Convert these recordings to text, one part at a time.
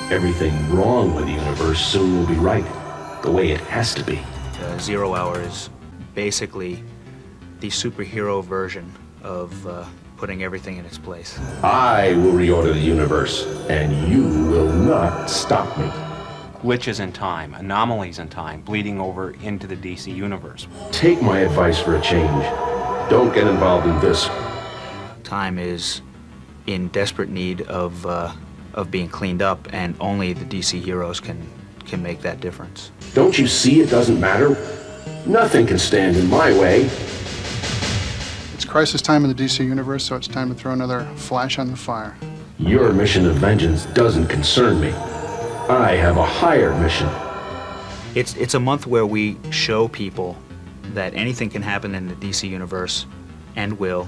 Everything wrong with the universe soon will be right, the way it has to be. 0 Hour is basically the superhero version of putting everything in its place. I will reorder the universe, and you will not stop me. Glitches in time, anomalies in time, bleeding over into the DC universe. Take my advice for a change. Don't get involved in this. Time is in desperate need of being cleaned up, and only the DC heroes can make that difference. Don't you see it doesn't matter? Nothing can stand in my way. It's crisis time in the DC universe, so it's time to throw another flash on the fire. Your mission of vengeance doesn't concern me. I have a higher mission. It's a month where we show people that anything can happen in the DC universe, and will.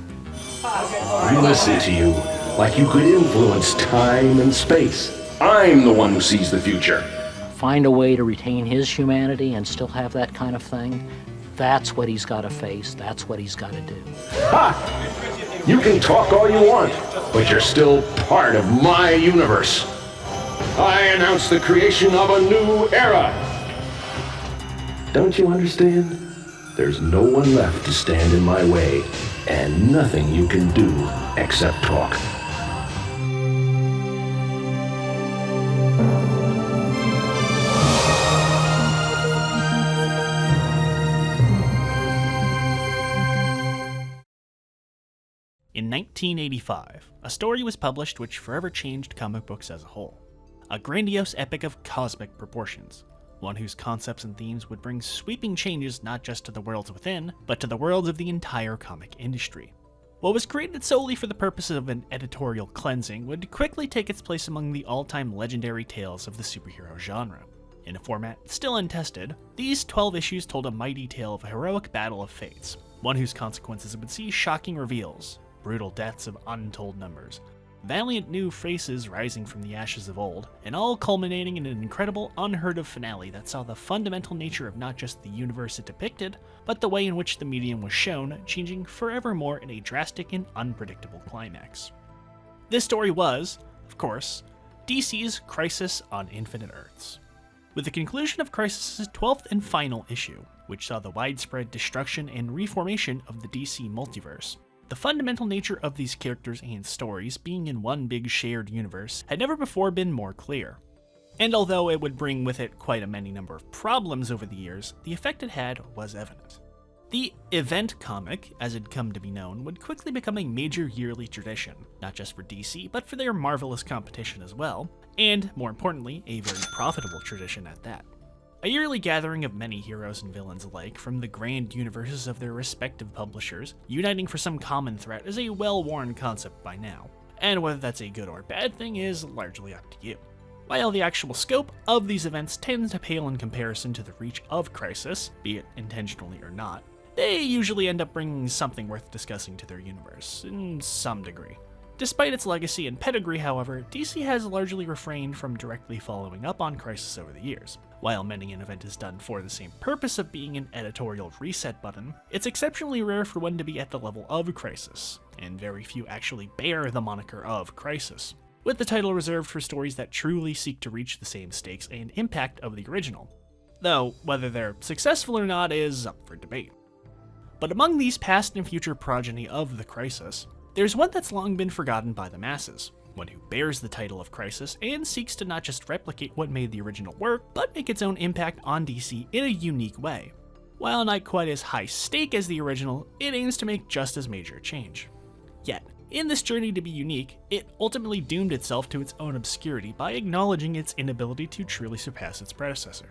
Listen to you like you could influence time and space. I'm the one who sees the future. Find a way to retain his humanity and still have that kind of thing. That's what he's got to face. That's what he's got to do. Ha! You can talk all you want, but you're still part of my universe. I announce the creation of a new era. Don't you understand? There's no one left to stand in my way, and nothing you can do except talk. In 1985, a story was published which forever changed comic books as a whole. A grandiose epic of cosmic proportions, one whose concepts and themes would bring sweeping changes not just to the worlds within, but to the worlds of the entire comic industry. What was created solely for the purposes of an editorial cleansing would quickly take its place among the all-time legendary tales of the superhero genre. In a format still untested, these 12 issues told a mighty tale of a heroic battle of fates, one whose consequences would see shocking reveals, brutal deaths of untold numbers, valiant new faces rising from the ashes of old, and all culminating in an incredible, unheard-of finale that saw the fundamental nature of not just the universe it depicted, but the way in which the medium was shown changing forevermore in a drastic and unpredictable climax. This story was, of course, DC's Crisis on Infinite Earths. With the conclusion of Crisis' 12th and final issue, which saw the widespread destruction and reformation of the DC multiverse, the fundamental nature of these characters and stories being in one big shared universe had never before been more clear. And although it would bring with it quite a many number of problems over the years, the effect it had was evident. The event comic, as it had come to be known, would quickly become a major yearly tradition, not just for DC, but for their marvelous competition as well, and, more importantly, a very profitable tradition at that. A yearly gathering of many heroes and villains alike from the grand universes of their respective publishers, uniting for some common threat is a well-worn concept by now, and whether that's a good or bad thing is largely up to you. While the actual scope of these events tends to pale in comparison to the reach of Crisis, be it intentionally or not, they usually end up bringing something worth discussing to their universe, in some degree. Despite its legacy and pedigree, however, DC has largely refrained from directly following up on Crisis over the years. While many an event is done for the same purpose of being an editorial reset button, it's exceptionally rare for one to be at the level of Crisis, and very few actually bear the moniker of Crisis, with the title reserved for stories that truly seek to reach the same stakes and impact of the original. Though, whether they're successful or not is up for debate. But among these past and future progeny of the Crisis, there's one that's long been forgotten by the masses, one who bears the title of Crisis and seeks to not just replicate what made the original work, but make its own impact on DC in a unique way. While not quite as high stake as the original, it aims to make just as major a change. Yet, in this journey to be unique, it ultimately doomed itself to its own obscurity by acknowledging its inability to truly surpass its predecessor.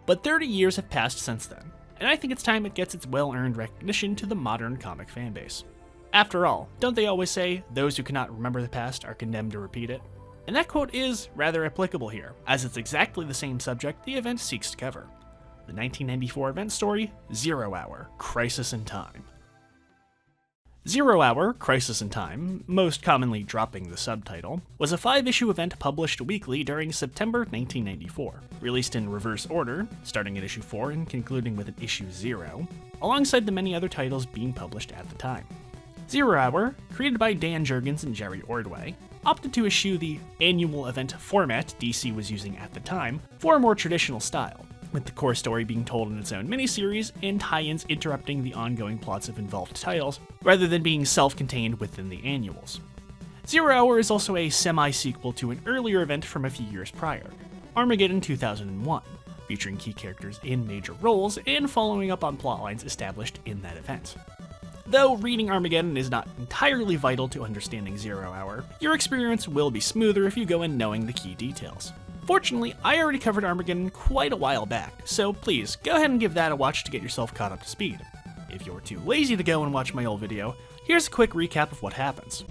But 30 years have passed since then, and I think it's time it gets its well-earned recognition to the modern comic fanbase. After all, don't they always say, those who cannot remember the past are condemned to repeat it? And that quote is rather applicable here, as it's exactly the same subject the event seeks to cover. The 1994 event story, 0 Hour, Crisis in Time. 0 Hour, Crisis in Time, most commonly dropping the subtitle, was a 5-issue event published weekly during September 1994, released in reverse order, starting at issue 4 and concluding with an issue 0, alongside the many other titles being published at the time. Zero Hour, created by Dan Jurgens and Jerry Ordway, opted to eschew the annual event format DC was using at the time for a more traditional style, with the core story being told in its own miniseries and tie-ins interrupting the ongoing plots of involved titles, rather than being self-contained within the annuals. Zero Hour is also a semi-sequel to an earlier event from a few years prior, Armageddon 2001, featuring key characters in major roles and following up on plotlines established in that event. Though reading Armageddon is not entirely vital to understanding Zero Hour, your experience will be smoother if you go in knowing the key details. Fortunately, I already covered Armageddon quite a while back, so please go ahead and give that a watch to get yourself caught up to speed. If you're too lazy to go and watch my old video, here's a quick recap of what happens.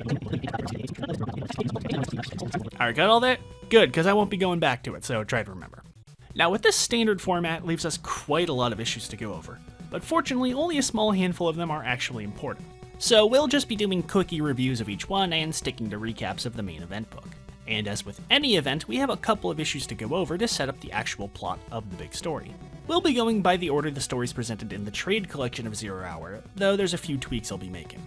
Alright, got all that? Good, because I won't be going back to it, so try to remember. Now, with this standard format leaves us quite a lot of issues to go over, but fortunately only a small handful of them are actually important. So we'll just be doing quickie reviews of each one and sticking to recaps of the main event book. And as with any event, we have a couple of issues to go over to set up the actual plot of the big story. We'll be going by the order the stories presented in the trade collection of Zero Hour, though there's a few tweaks I'll be making.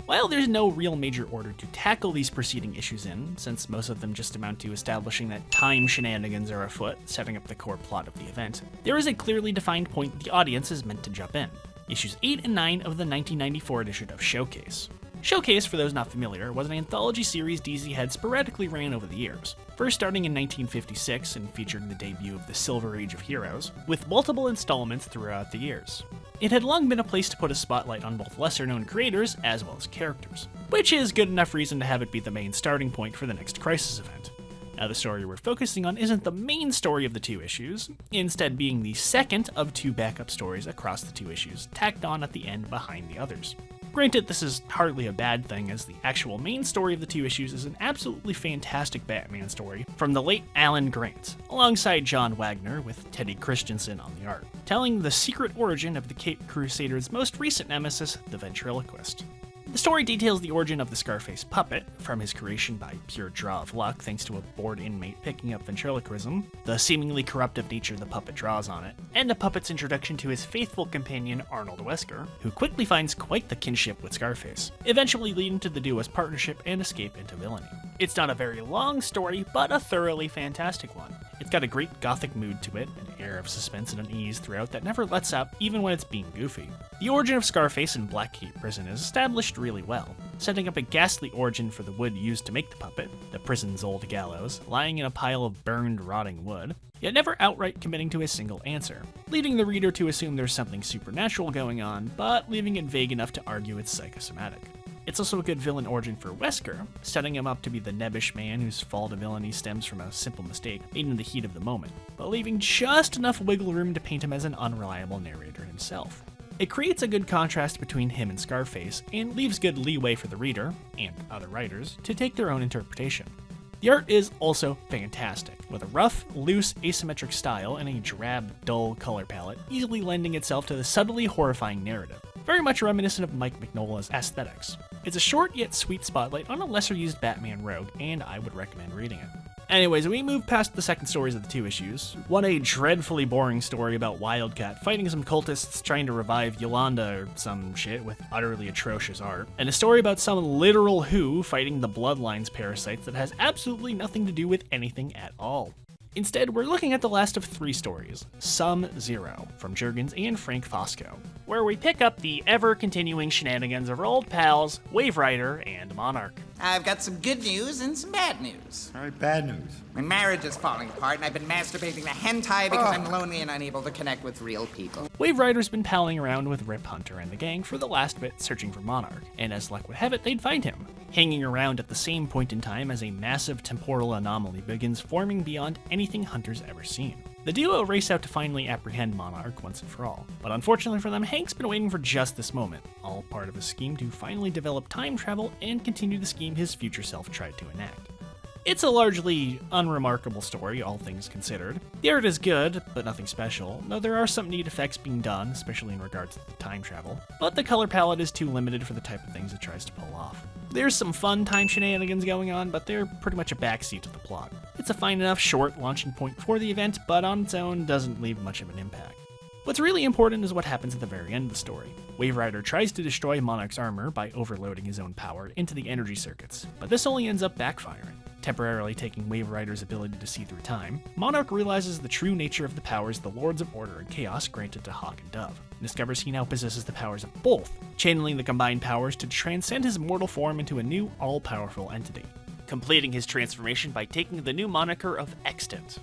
While there's no real major order to tackle these preceding issues in, since most of them just amount to establishing that time shenanigans are afoot, setting up the core plot of the event, there is a clearly defined point the audience is meant to jump in. Issues 8 and 9 of the 1994 edition of Showcase. Showcase, for those not familiar, was an anthology series DZ had sporadically ran over the years, first starting in 1956 and featuring the debut of the Silver Age of Heroes, with multiple installments throughout the years. It had long been a place to put a spotlight on both lesser-known creators as well as characters, which is good enough reason to have it be the main starting point for the next Crisis event. Now, the story we're focusing on isn't the main story of the two issues, instead being the second of two backup stories across the two issues, tacked on at the end behind the others. Granted, this is hardly a bad thing, as the actual main story of the two issues is an absolutely fantastic Batman story from the late Alan Grant, alongside John Wagner with Teddy Christensen on the art, telling the secret origin of the Caped Crusader's most recent nemesis, the Ventriloquist. The story details the origin of the Scarface puppet, from his creation by pure draw of luck thanks to a bored inmate picking up ventriloquism, the seemingly corruptive nature the puppet draws on it, and the puppet's introduction to his faithful companion Arnold Wesker, who quickly finds quite the kinship with Scarface, eventually leading to the duo's partnership and escape into villainy. It's not a very long story, but a thoroughly fantastic one. It's got a great gothic mood to it, an air of suspense and unease throughout that never lets up even when it's being goofy. The origin of Scarface in Blackgate Prison is established really well, setting up a ghastly origin for the wood used to make the puppet, the prison's old gallows, lying in a pile of burned, rotting wood, yet never outright committing to a single answer, leading the reader to assume there's something supernatural going on, but leaving it vague enough to argue it's psychosomatic. It's also a good villain origin for Wesker, setting him up to be the nebbish man whose fall to villainy stems from a simple mistake made in the heat of the moment, but leaving just enough wiggle room to paint him as an unreliable narrator himself. It creates a good contrast between him and Scarface, and leaves good leeway for the reader, and other writers, to take their own interpretation. The art is also fantastic, with a rough, loose, asymmetric style and a drab, dull color palette, easily lending itself to the subtly horrifying narrative, very much reminiscent of Mike Mignola's aesthetics. It's a short yet sweet spotlight on a lesser-used Batman rogue, and I would recommend reading it. Anyways, we move past the second stories of the two issues. One a dreadfully boring story about Wildcat fighting some cultists trying to revive Yolanda or some shit with utterly atrocious art, and a story about some literal Who fighting the Bloodlines parasites that has absolutely nothing to do with anything at all. Instead, we're looking at the last of three stories, Sum-Zero, from Jurgens and Frank Fosco, where we pick up the ever-continuing shenanigans of our old pals, Wave Rider and Monarch. I've got some good news and some bad news. All right, bad news. My marriage is falling apart, and I've been masturbating to hentai because I'm lonely and unable to connect with real people. Wave Rider's been palling around with Rip Hunter and the gang for the last bit searching for Monarch, and as luck would have it, they'd find him, hanging around at the same point in time as a massive temporal anomaly begins forming beyond anything Hunter's ever seen. The duo race out to finally apprehend Monarch once and for all, but unfortunately for them, Hank's been waiting for just this moment, all part of a scheme to finally develop time travel and continue the scheme his future self tried to enact. It's a largely unremarkable story, all things considered. The art is good, but nothing special, though there are some neat effects being done, especially in regards to the time travel, but the color palette is too limited for the type of things it tries to pull off. There's some fun time shenanigans going on, but they're pretty much a backseat to the plot. It's a fine enough short launching point for the event, but on its own doesn't leave much of an impact. What's really important is what happens at the very end of the story. Wave Rider tries to destroy Monarch's armor by overloading his own power into the energy circuits, but this only ends up backfiring. Temporarily taking Wave Rider's ability to see through time, Monarch realizes the true nature of the powers the Lords of Order and Chaos granted to Hawk and Dove, and discovers he now possesses the powers of both, channeling the combined powers to transcend his mortal form into a new, all-powerful entity, completing his transformation by taking the new moniker of Extant.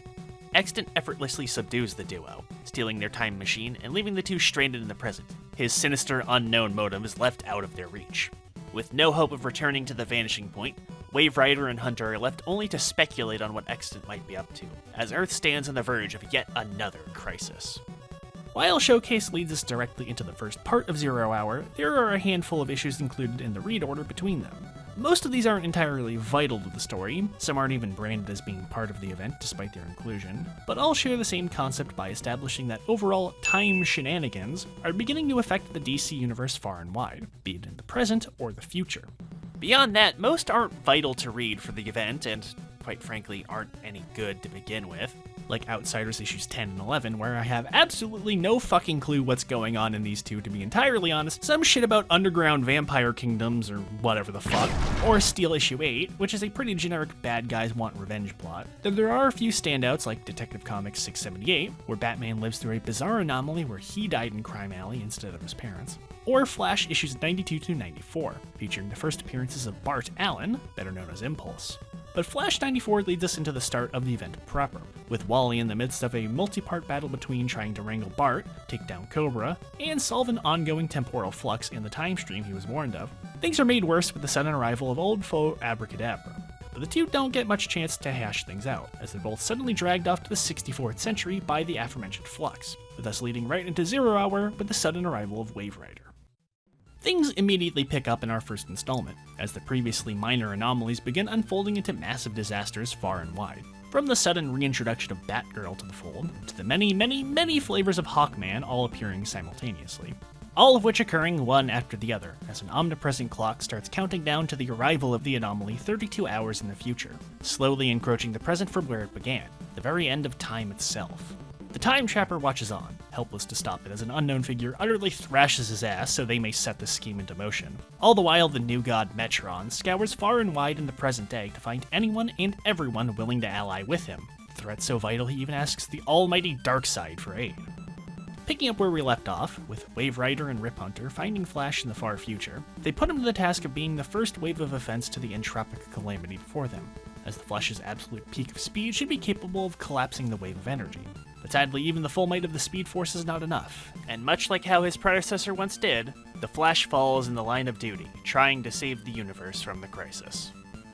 Extant effortlessly subdues the duo, stealing their time machine and leaving the two stranded in the present. His sinister, unknown motive is left out of their reach. With no hope of returning to the vanishing point, Wave Rider and Hunter are left only to speculate on what Extant might be up to, as Earth stands on the verge of yet another crisis. While Showcase leads us directly into the first part of 0 Hour, there are a handful of issues included in the read order between them. Most of these aren't entirely vital to the story, some aren't even branded as being part of the event despite their inclusion, but all share the same concept by establishing that overall time shenanigans are beginning to affect the DC universe far and wide, be it in the present or the future. Beyond that, most aren't vital to read for the event, and quite frankly aren't any good to begin with, like Outsiders issues 10 and 11, where I have absolutely no fucking clue what's going on in these two, to be entirely honest. Some shit about underground vampire kingdoms or whatever the fuck. Or Steel issue 8, which is a pretty generic bad guys want revenge plot. Though there are a few standouts like Detective Comics 678, where Batman lives through a bizarre anomaly where he died in Crime Alley instead of his parents. Or Flash issues 92 to 94, featuring the first appearances of Bart Allen, better known as Impulse. But Flash 94 leads us into the start of the event proper, with Wally in the midst of a multi-part battle between trying to wrangle Bart, take down Cobra, and solve an ongoing temporal flux in the time stream he was warned of. Things are made worse with the sudden arrival of old foe Abracadabra, but the two don't get much chance to hash things out, as they're both suddenly dragged off to the 64th century by the aforementioned flux, with us leading right into 0 Hour with the sudden arrival of Wave Rider. Things immediately pick up in our first installment, as the previously minor anomalies begin unfolding into massive disasters far and wide. From the sudden reintroduction of Batgirl to the fold, to the many flavors of Hawkman all appearing simultaneously. All of which occurring one after the other, as an omnipresent clock starts counting down to the arrival of the anomaly 32 hours in the future, slowly encroaching the present from where it began, the very end of time itself. The Time Trapper watches on, helpless to stop it as an unknown figure utterly thrashes his ass so they may set the scheme into motion. All the while, the new god Metron scours far and wide in the present day to find anyone and everyone willing to ally with him. A threat so vital he even asks the almighty Darkseid for aid. Picking up where we left off, with Wave Rider and Rip Hunter finding Flash in the far future, they put him to the task of being the first wave of offense to the entropic calamity before them, as the Flash's absolute peak of speed should be capable of collapsing the wave of energy. But sadly, even the full might of the Speed Force is not enough, and much like how his predecessor once did, the Flash falls in the line of duty, trying to save the universe from the crisis.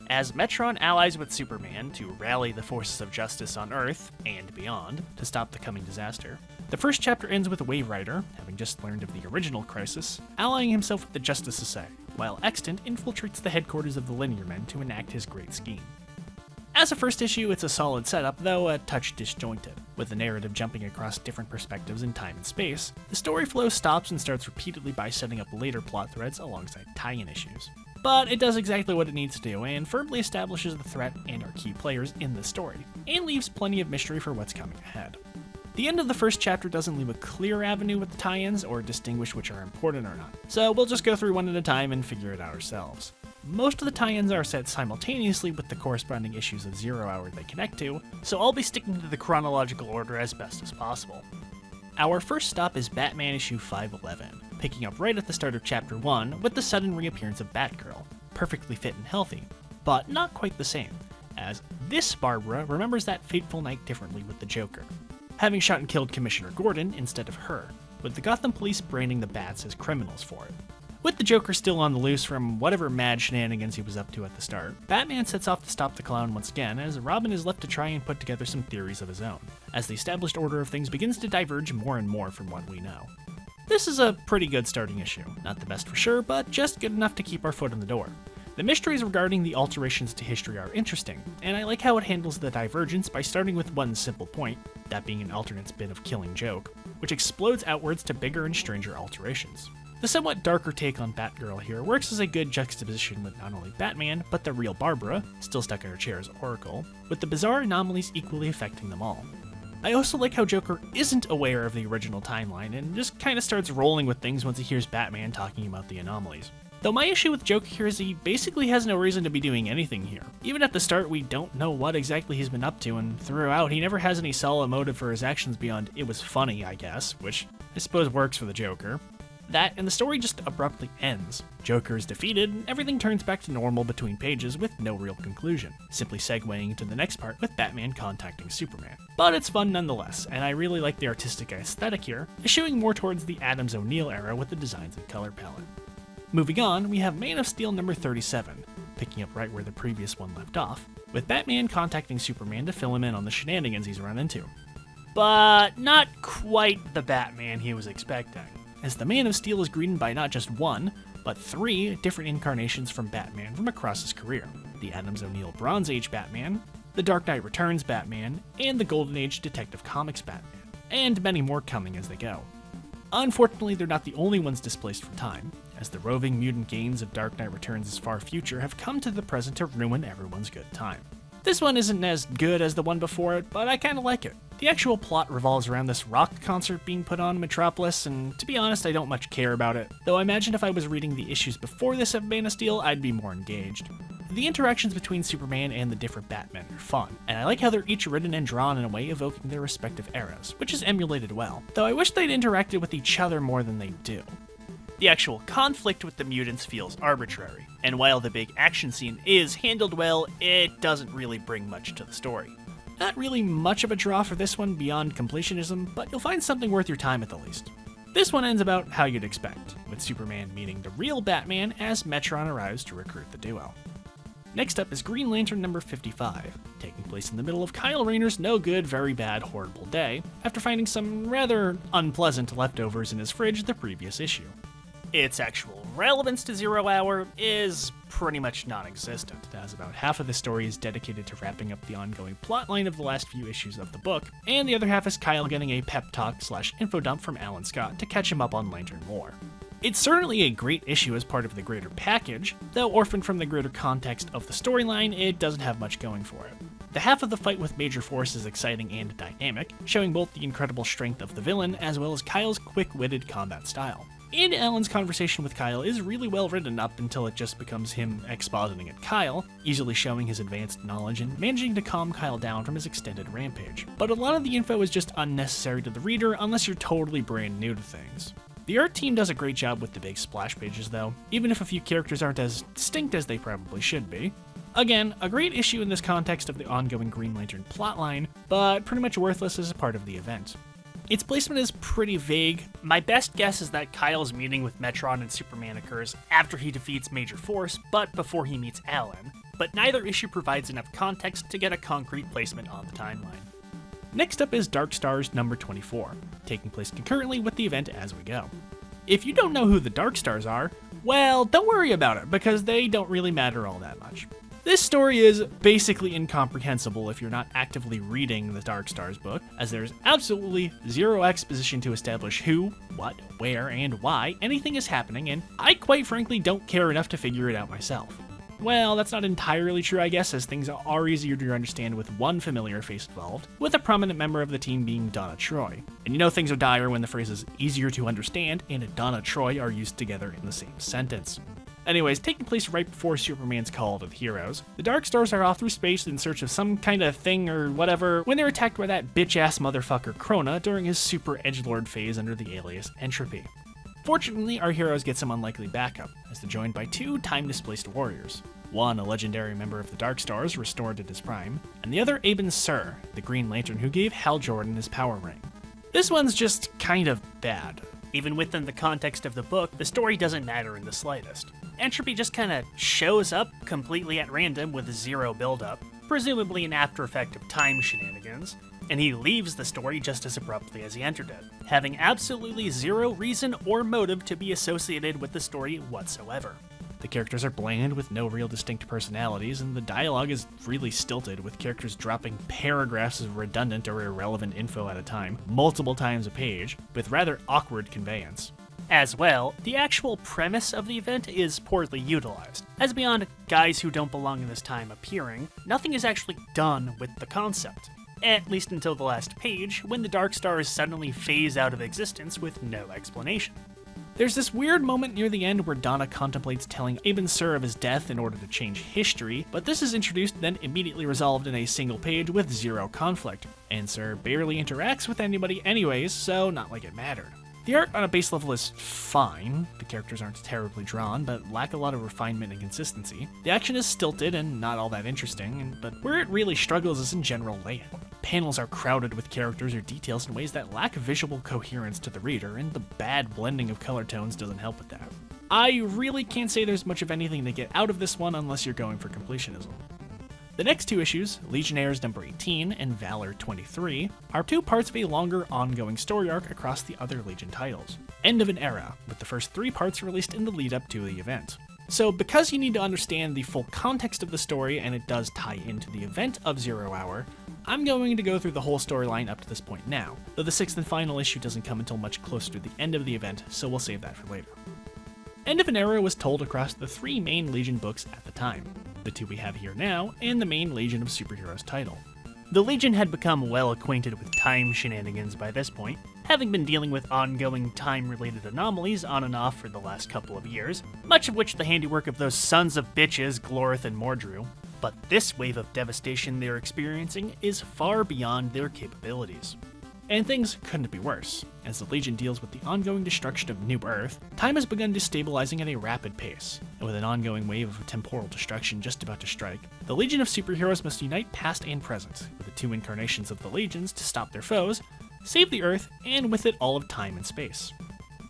As Metron allies with Superman to rally the forces of justice on Earth, and beyond, to stop the coming disaster, the first chapter ends with Wave Rider, having just learned of the original crisis, allying himself with the Justice Society, while Extant infiltrates the headquarters of the Linear Men to enact his great scheme. As a first issue, it's a solid setup, though a touch disjointed. With the narrative jumping across different perspectives in time and space, the story flow stops and starts repeatedly by setting up later plot threads alongside tie-in issues. But it does exactly what it needs to do, and firmly establishes the threat and our key players in the story, and leaves plenty of mystery for what's coming ahead. The end of the first chapter doesn't leave a clear avenue with the tie-ins or distinguish which are important or not, so we'll just go through one at a time and figure it out ourselves. Most of the tie-ins are set simultaneously with the corresponding issues of 0 Hour they connect to, so I'll be sticking to the chronological order as best as possible. Our first stop is Batman issue 511, picking up right at the start of chapter 1 with the sudden reappearance of Batgirl, perfectly fit and healthy, but not quite the same, as this Barbara remembers that fateful night differently with the Joker, having shot and killed Commissioner Gordon instead of her, with the Gotham police branding the Bats as criminals for it. With the Joker still on the loose from whatever mad shenanigans he was up to at the start, Batman sets off to stop the clown once again, as Robin is left to try and put together some theories of his own, as the established order of things begins to diverge more and more from what we know. This is a pretty good starting issue, not the best for sure, but just good enough to keep our foot in the door. The mysteries regarding the alterations to history are interesting, and I like how it handles the divergence by starting with one simple point, that being an alternate's bit of killing joke, which explodes outwards to bigger and stranger alterations. The somewhat darker take on Batgirl here works as a good juxtaposition with not only Batman, but the real Barbara, still stuck in her chair as Oracle, with the bizarre anomalies equally affecting them all. I also like how Joker isn't aware of the original timeline and just kind of starts rolling with things once he hears Batman talking about the anomalies. Though my issue with Joker here is he basically has no reason to be doing anything here. Even at the start, we don't know what exactly he's been up to, and throughout, he never has any solid motive for his actions beyond it was funny, I guess, which I suppose works for the Joker. That, and the story just abruptly ends. Joker is defeated, and everything turns back to normal between pages with no real conclusion, simply segueing into the next part with Batman contacting Superman. But it's fun nonetheless, and I really like the artistic aesthetic here, eschewing more towards the Adams O'Neil era with the designs and color palette. Moving on, we have Man of Steel number 37, picking up right where the previous one left off, with Batman contacting Superman to fill him in on the shenanigans he's run into. But not quite the Batman he was expecting, as the Man of Steel is greeted by not just one, but 3 different incarnations from Batman from across his career. The Adams O'Neil Bronze Age Batman, the Dark Knight Returns Batman, and the Golden Age Detective Comics Batman, and many more coming as they go. Unfortunately, they're not the only ones displaced from time, as the roving mutant gains of Dark Knight Returns' far future have come to the present to ruin everyone's good time. This one isn't as good as the one before it, but I kinda like it. The actual plot revolves around this rock concert being put on in Metropolis, and to be honest, I don't much care about it, though I imagine if I was reading the issues before this of Man of Steel, I'd be more engaged. The interactions between Superman and the different Batmen are fun, and I like how they're each written and drawn in a way evoking their respective eras, which is emulated well, though I wish they'd interacted with each other more than they do. The actual conflict with the mutants feels arbitrary, and while the big action scene is handled well, it doesn't really bring much to the story. Not really much of a draw for this one beyond completionism, but you'll find something worth your time at the least. This one ends about how you'd expect, with Superman meeting the real Batman as Metron arrives to recruit the duo. Next up is Green Lantern number 55, taking place in the middle of Kyle Rayner's no good, very bad, horrible day, after finding some rather unpleasant leftovers in his fridge the previous issue. Its actual relevance to Zero Hour is pretty much non-existent, as about half of the story is dedicated to wrapping up the ongoing plotline of the last few issues of the book, and the other half is Kyle getting a pep talk/info dump from Alan Scott to catch him up on Lantern lore. It's certainly a great issue as part of the greater package, though orphaned from the greater context of the storyline, it doesn't have much going for it. The half of the fight with Major Force is exciting and dynamic, showing both the incredible strength of the villain as well as Kyle's quick-witted combat style. And Alan's conversation with Kyle is really well written up until it just becomes him expositing at Kyle, easily showing his advanced knowledge and managing to calm Kyle down from his extended rampage. But a lot of the info is just unnecessary to the reader unless you're totally brand new to things. The art team does a great job with the big splash pages though, even if a few characters aren't as distinct as they probably should be. Again, a great issue in this context of the ongoing Green Lantern plotline, but pretty much worthless as a part of the event. Its placement is pretty vague. My best guess is that Kyle's meeting with Metron and Superman occurs after he defeats Major Force, but before he meets Alan. But neither issue provides enough context to get a concrete placement on the timeline. Next up is Darkstars number 24, taking place concurrently with the event as we go. If you don't know who the Darkstars are, well, don't worry about it, because they don't really matter all that much. This story is basically incomprehensible if you're not actively reading the Darkstars book, as there's absolutely zero exposition to establish who, what, where, and why anything is happening, and I quite frankly don't care enough to figure it out myself. Well, that's not entirely true, I guess, as things are easier to understand with one familiar face involved, with a prominent member of the team being Donna Troy. And you know things are dire when the phrases easier to understand and Donna Troy are used together in the same sentence. Anyways, taking place right before Superman's call to the heroes, the Darkstars are off through space in search of some kind of thing or whatever when they're attacked by that bitch-ass motherfucker Krona during his super edgelord phase under the alias Entropy. Fortunately, our heroes get some unlikely backup, as they're joined by 2 time-displaced warriors. One, a legendary member of the Darkstars, restored at his prime, and the other Aben Sur, the Green Lantern who gave Hal Jordan his power ring. This one's just kind of bad. Even within the context of the book, the story doesn't matter in the slightest. Entropy just kinda shows up completely at random with zero build-up, presumably an after effect of time shenanigans, and he leaves the story just as abruptly as he entered it, having absolutely zero reason or motive to be associated with the story whatsoever. The characters are bland with no real distinct personalities, and the dialogue is really stilted, with characters dropping paragraphs of redundant or irrelevant info at a time, multiple times a page, with rather awkward conveyance. As well, the actual premise of the event is poorly utilized, as beyond guys who don't belong in this time appearing, nothing is actually done with the concept. at least until the last page, when the Darkstars suddenly phase out of existence with no explanation. There's this weird moment near the end where Donna contemplates telling Ibn Sur of his death in order to change history, but this is introduced then immediately resolved in a single page with zero conflict, and Sur barely interacts with anybody anyways, so not like it mattered. The art on a base level is fine, the characters aren't terribly drawn, but lack a lot of refinement and consistency. The action is stilted and not all that interesting, but where it really struggles is in general layout. Panels are crowded with characters or details in ways that lack visual coherence to the reader, and the bad blending of color tones doesn't help with that. I really can't say there's much of anything to get out of this one unless you're going for completionism. The next two issues, Legionnaires number 18 and Valor 23, are two parts of a longer ongoing story arc across the other Legion titles. End of an era, with the first 3 parts released in the lead up to the event. So because you need to understand the full context of the story and it does tie into the event of 0 Hour, I'm going to go through the whole storyline up to this point now, though the 6th and final issue doesn't come until much closer to the end of the event, so we'll save that for later. End of an Era was told across the 3 main Legion books at the time, the 2 we have here now, and the main Legion of Superheroes title. The Legion had become well acquainted with time shenanigans by this point, having been dealing with ongoing time-related anomalies on and off for the last couple of years, much of which the handiwork of those sons of bitches, Glorith and Mordru. But this wave of devastation they're experiencing is far beyond their capabilities. And things couldn't be worse. As the Legion deals with the ongoing destruction of New Earth, time has begun destabilizing at a rapid pace, and with an ongoing wave of temporal destruction just about to strike, the Legion of Superheroes must unite past and present, with the 2 incarnations of the Legions to stop their foes, save the Earth, and with it all of time and space.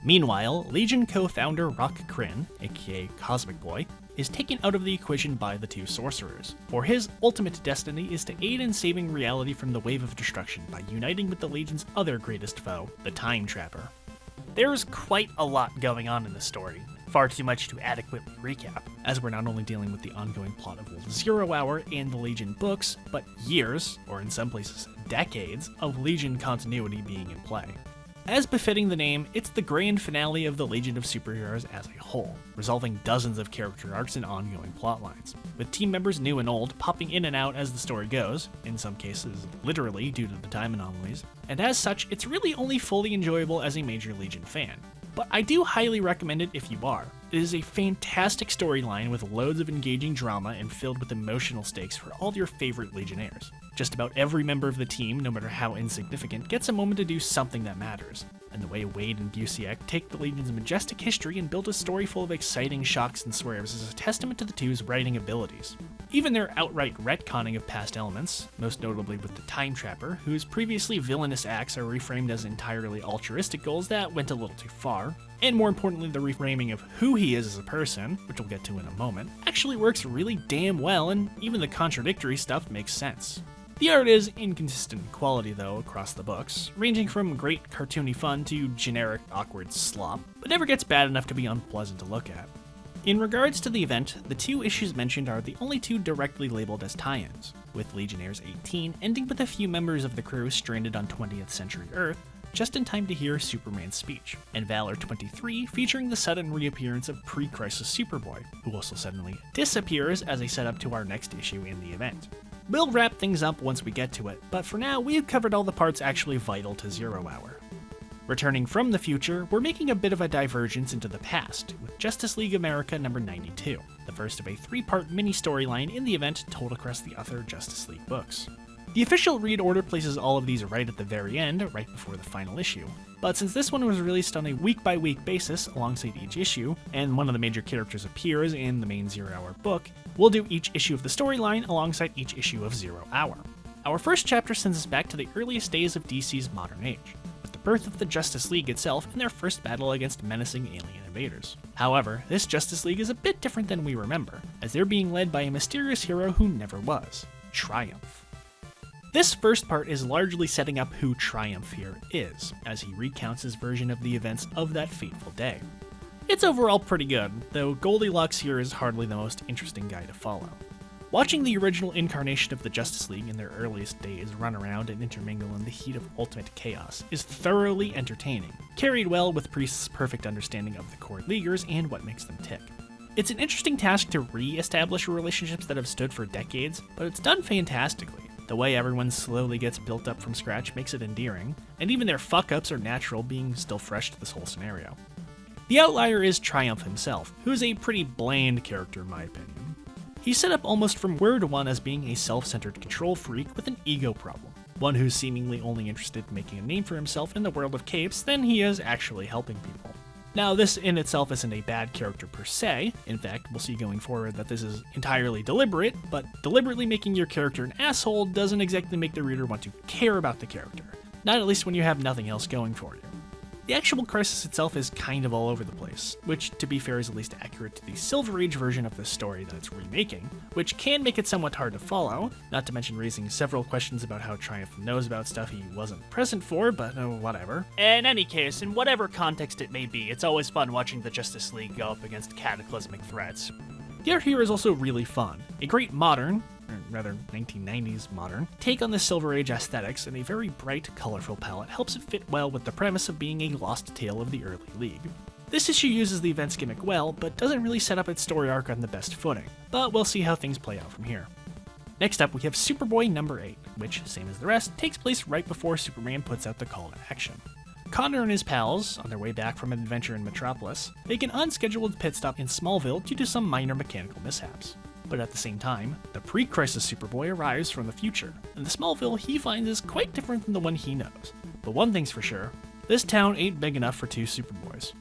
Meanwhile, Legion co-founder Rock Kryn, aka Cosmic Boy, is taken out of the equation by the 2 sorcerers, for his ultimate destiny is to aid in saving reality from the wave of destruction by uniting with the Legion's other greatest foe, the Time Trapper. There's quite a lot going on in this story, far too much to adequately recap, as we're not only dealing with the ongoing plot of 0 Hour and the Legion books, but years, or in some places decades, of Legion continuity being in play. As befitting the name, it's the grand finale of the Legion of Superheroes as a whole, resolving dozens of character arcs and ongoing plotlines, with team members new and old popping in and out as the story goes, in some cases literally due to the time anomalies, and as such, it's really only fully enjoyable as a major Legion fan. But I do highly recommend it if you are. It is a fantastic storyline with loads of engaging drama and filled with emotional stakes for all your favorite Legionnaires. Just about every member of the team, no matter how insignificant, gets a moment to do something that matters. And the way Wade and Busiek take the Legion's majestic history and build a story full of exciting shocks and swerves is a testament to the 2's writing abilities. Even their outright retconning of past elements, most notably with the Time Trapper, whose previously villainous acts are reframed as entirely altruistic goals that went a little too far, and more importantly the reframing of who he is as a person, which we'll get to in a moment, actually works really damn well, and even the contradictory stuff makes sense. The art is inconsistent in quality though across the books, ranging from great cartoony fun to generic awkward slop, but never gets bad enough to be unpleasant to look at. In regards to the event, the 2 issues mentioned are the only 2 directly labeled as tie-ins, with Legionnaires 18 ending with a few members of the crew stranded on 20th century Earth, just in time to hear Superman's speech, and Valor 23 featuring the sudden reappearance of pre-crisis Superboy, who also suddenly disappears as a setup to our next issue in the event. We'll wrap things up once we get to it, but for now we've covered all the parts actually vital to 0 Hour. Returning from the future, we're making a bit of a divergence into the past, with Justice League America number 92, the first of a 3-part mini-storyline in the event told across the other Justice League books. The official read order places all of these right at the very end, right before the final issue, but since this one was released on a week-by-week basis alongside each issue, and one of the major characters appears in the main 0 Hour book, we'll do each issue of the storyline alongside each issue of 0 Hour. Our first chapter sends us back to the earliest days of DC's modern age, with the birth of the Justice League itself and their first battle against menacing alien invaders. However, this Justice League is a bit different than we remember, as they're being led by a mysterious hero who never was, Triumph. This first part is largely setting up who Triumph here is, as he recounts his version of the events of that fateful day. It's overall pretty good, though Goldilocks here is hardly the most interesting guy to follow. Watching the original incarnation of the Justice League in their earliest days run around and intermingle in the heat of ultimate chaos is thoroughly entertaining, carried well with Priest's perfect understanding of the core Leaguers and what makes them tick. It's an interesting task to re-establish relationships that have stood for decades, but it's done fantastically. The way everyone slowly gets built up from scratch makes it endearing, and even their fuck-ups are natural, being still fresh to this whole scenario. The outlier is Triumph himself, who is a pretty bland character in my opinion. He's set up almost from word one as being a self-centered control freak with an ego problem, one who's seemingly only interested in making a name for himself in the world of capes than he is actually helping people. Now, this in itself isn't a bad character per se. In fact, we'll see going forward that this is entirely deliberate, but deliberately making your character an asshole doesn't exactly make the reader want to care about the character. Not at least when you have nothing else going for you. The actual crisis itself is kind of all over the place, which, to be fair, is at least accurate to the Silver Age version of the story that it's remaking, which can make it somewhat hard to follow, not to mention raising several questions about how Triumph knows about stuff he wasn't present for, but whatever. In any case, in whatever context it may be, it's always fun watching the Justice League go up against cataclysmic threats. The art here is also really fun. A great modern, or rather 1990s modern, take on the Silver Age aesthetics, and a very bright, colorful palette helps it fit well with the premise of being a lost tale of the early League. This issue uses the events gimmick well, but doesn't really set up its story arc on the best footing, but we'll see how things play out from here. Next up, we have Superboy number 8, which, same as the rest, takes place right before Superman puts out the call to action. Connor and his pals, on their way back from an adventure in Metropolis, make an unscheduled pit stop in Smallville due to some minor mechanical mishaps. But at the same time, the pre-crisis Superboy arrives from the future, and the Smallville he finds is quite different than the one he knows. But one thing's for sure, this town ain't big enough for 2 Superboys.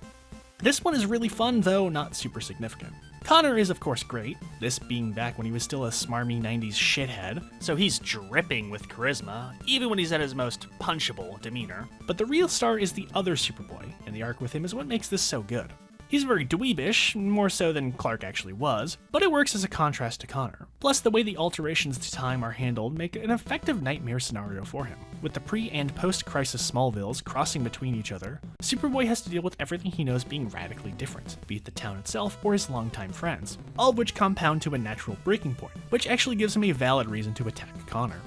This one is really fun, though not super significant. Connor is of course great, this being back when he was still a smarmy 90s shithead, So he's dripping with charisma, even when he's at his most punchable demeanor. but the real star is the other Superboy, and the arc with him is what makes this so good. He's very dweebish, more so than Clark actually was, but it works as a contrast to Connor. Plus, the way the alterations to time are handled make an effective nightmare scenario for him. With the pre- and post-crisis Smallvilles crossing between each other, Superboy has to deal with everything he knows being radically different, be it the town itself or his longtime friends, all of which compound to a natural breaking point, which actually gives him a valid reason to attack Connor.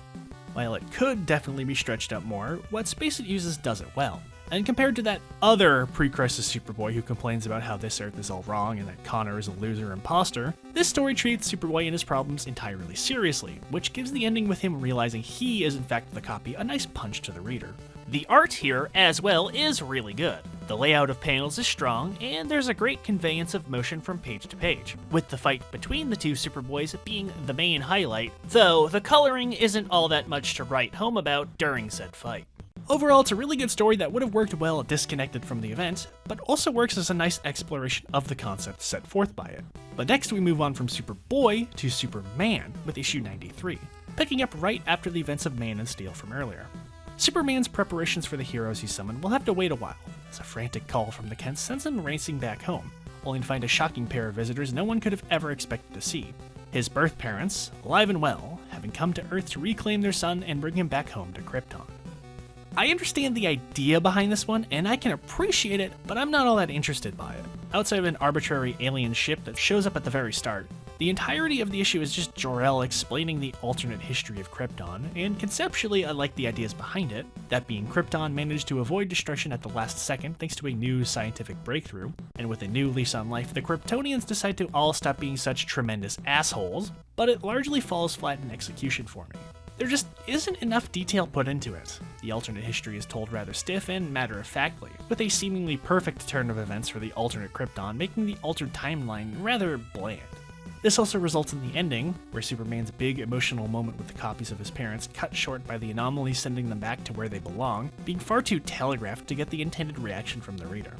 While it could definitely be stretched out more, what space it uses does it well. And compared to that other pre-crisis Superboy who complains about how this Earth is all wrong and that Connor is a loser imposter, this story treats Superboy and his problems entirely seriously, which gives the ending with him realizing he is in fact the copy a nice punch to the reader. The art here, as well, is really good. The layout of panels is strong, and there's a great conveyance of motion from page to page, with the fight between the 2 Superboys being the main highlight, though the coloring isn't all that much to write home about during said fight. Overall, it's a really good story that would have worked well disconnected from the event, but also works as a nice exploration of the concept set forth by it. But next we move on from Superboy to Superman with issue 93, picking up right after the events of Man and Steel from earlier. Superman's preparations for the heroes he summoned will have to wait a while, as a frantic call from the Kents sends him racing back home, only to find a shocking pair of visitors no one could have ever expected to see. His birth parents, alive and well, having come to Earth to reclaim their son and bring him back home to Krypton. I understand the idea behind this one, and I can appreciate it, but I'm not all that interested by it. Outside of an arbitrary alien ship that shows up at the very start, the entirety of the issue is just Jor-El explaining the alternate history of Krypton, and conceptually I like the ideas behind it, that being Krypton managed to avoid destruction at the last second thanks to a new scientific breakthrough, and with a new lease on life, the Kryptonians decide to all stop being such tremendous assholes, but it largely falls flat in execution for me. There just isn't enough detail put into it. The alternate history is told rather stiff and matter-of-factly, with a seemingly perfect turn of events for the alternate Krypton making the altered timeline rather bland. This also results in the ending, where Superman's big emotional moment with the copies of his parents cut short by the anomaly sending them back to where they belong, being far too telegraphed to get the intended reaction from the reader.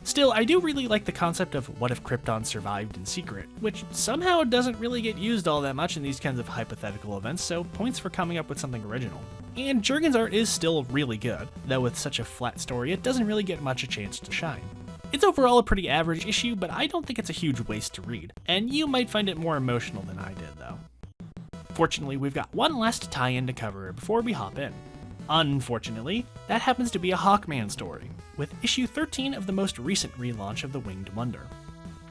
Still, I do really like the concept of what if Krypton survived in secret, which somehow doesn't really get used all that much in these kinds of hypothetical events, so points for coming up with something original. And Jurgen's art is still really good, though with such a flat story it doesn't really get much a chance to shine. It's overall a pretty average issue, but I don't think it's a huge waste to read, and you might find it more emotional than I did though. Fortunately, we've got one last tie-in to cover before we hop in. Unfortunately, that happens to be a Hawkman story, with issue 13 of the most recent relaunch of the Winged Wonder.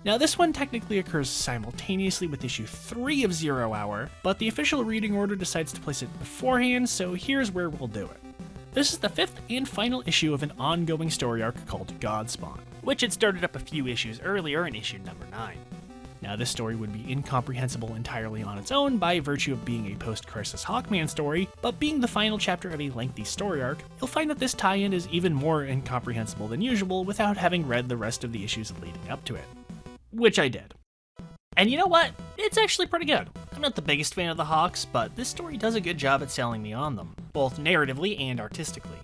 Now this one technically occurs simultaneously with issue 3 of Zero Hour, but the official reading order decides to place it beforehand, so here's where we'll do it. This is the 5th and final issue of an ongoing story arc called Godspawn, which had started up a few issues earlier in issue number 9. Now Now, this story would be incomprehensible entirely on its own by virtue of being a post-Crisis Hawkman story, but being the final chapter of a lengthy story arc, you'll find that this tie-in is even more incomprehensible than usual without having read the rest of the issues leading up to it. Which I did. And you know what? It's actually pretty good. I'm not the biggest fan of the Hawks, but this story does a good job at selling me on them, both narratively and artistically.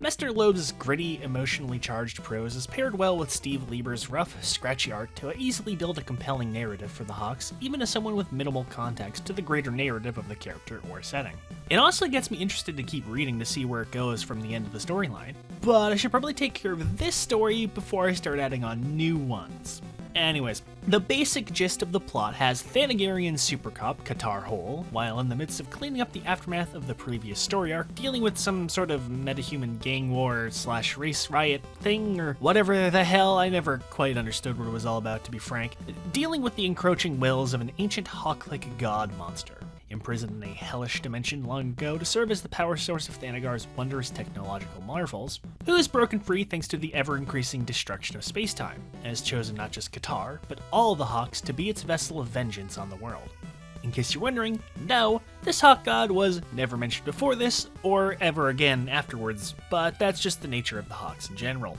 Mr. Loeb's gritty, emotionally charged prose is paired well with Steve Lieber's rough, scratchy art to easily build a compelling narrative for the Hawks, even as someone with minimal context to the greater narrative of the character or setting. It honestly gets me interested to keep reading to see where it goes from the end of the storyline, but I should probably take care of this story before I start adding on new ones. Anyways, the basic gist of the plot has Thanagarian super cop Qatar Hole, while in the midst of cleaning up the aftermath of the previous story arc, dealing with some sort of metahuman gang war / race riot thing, or whatever the hell, I never quite understood what it was all about, to be frank, dealing with the encroaching wills of an ancient hawk-like god monster, imprisoned in a hellish dimension long ago to serve as the power source of Thanagar's wondrous technological marvels, who is broken free thanks to the ever-increasing destruction of space-time, and has chosen not just Qatar, but all the Hawks to be its vessel of vengeance on the world. In case you're wondering, no, this Hawk God was never mentioned before this, or ever again afterwards, but that's just the nature of the Hawks in general.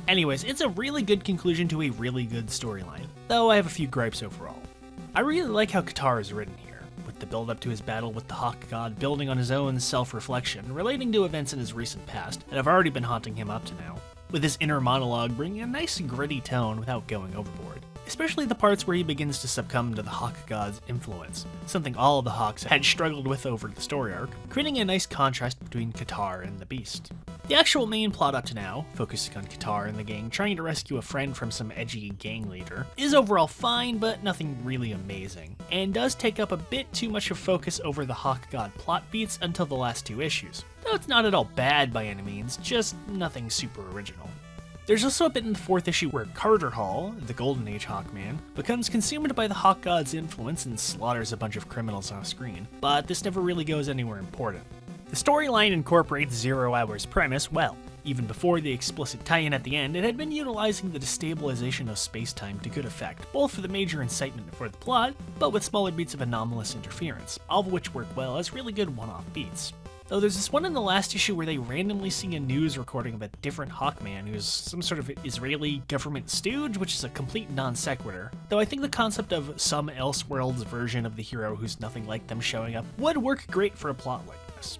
Anyways, it's a really good conclusion to a really good storyline, though I have a few gripes overall. I really like how Qatar is written here, with the build-up to his battle with the Hawk God building on his own self-reflection, relating to events in his recent past that have already been haunting him up to now, with his inner monologue bringing a nice gritty tone without going overboard, especially the parts where he begins to succumb to the Hawk God's influence, something all of the Hawks had struggled with over the story arc, creating a nice contrast between Qatar and the Beast. The actual main plot up to now, focusing on Qatar and the gang trying to rescue a friend from some edgy gang leader, is overall fine, but nothing really amazing, and does take up a bit too much of focus over the Hawk God plot beats until the last two issues, though it's not at all bad by any means, just nothing super original. There's also a bit in the fourth issue where Carter Hall, the Golden Age Hawkman, becomes consumed by the Hawk God's influence and slaughters a bunch of criminals off screen, but this never really goes anywhere important. The storyline incorporates Zero Hour's premise well. Even before the explicit tie-in at the end, it had been utilizing the destabilization of space-time to good effect, both for the major incitement for the plot, but with smaller beats of anomalous interference, all of which work well as really good one-off beats. Though there's this one in the last issue where they randomly see a news recording of a different Hawkman who's some sort of Israeli government stooge, which is a complete non sequitur. Though I think the concept of some Elseworlds version of the hero who's nothing like them showing up would work great for a plot like this.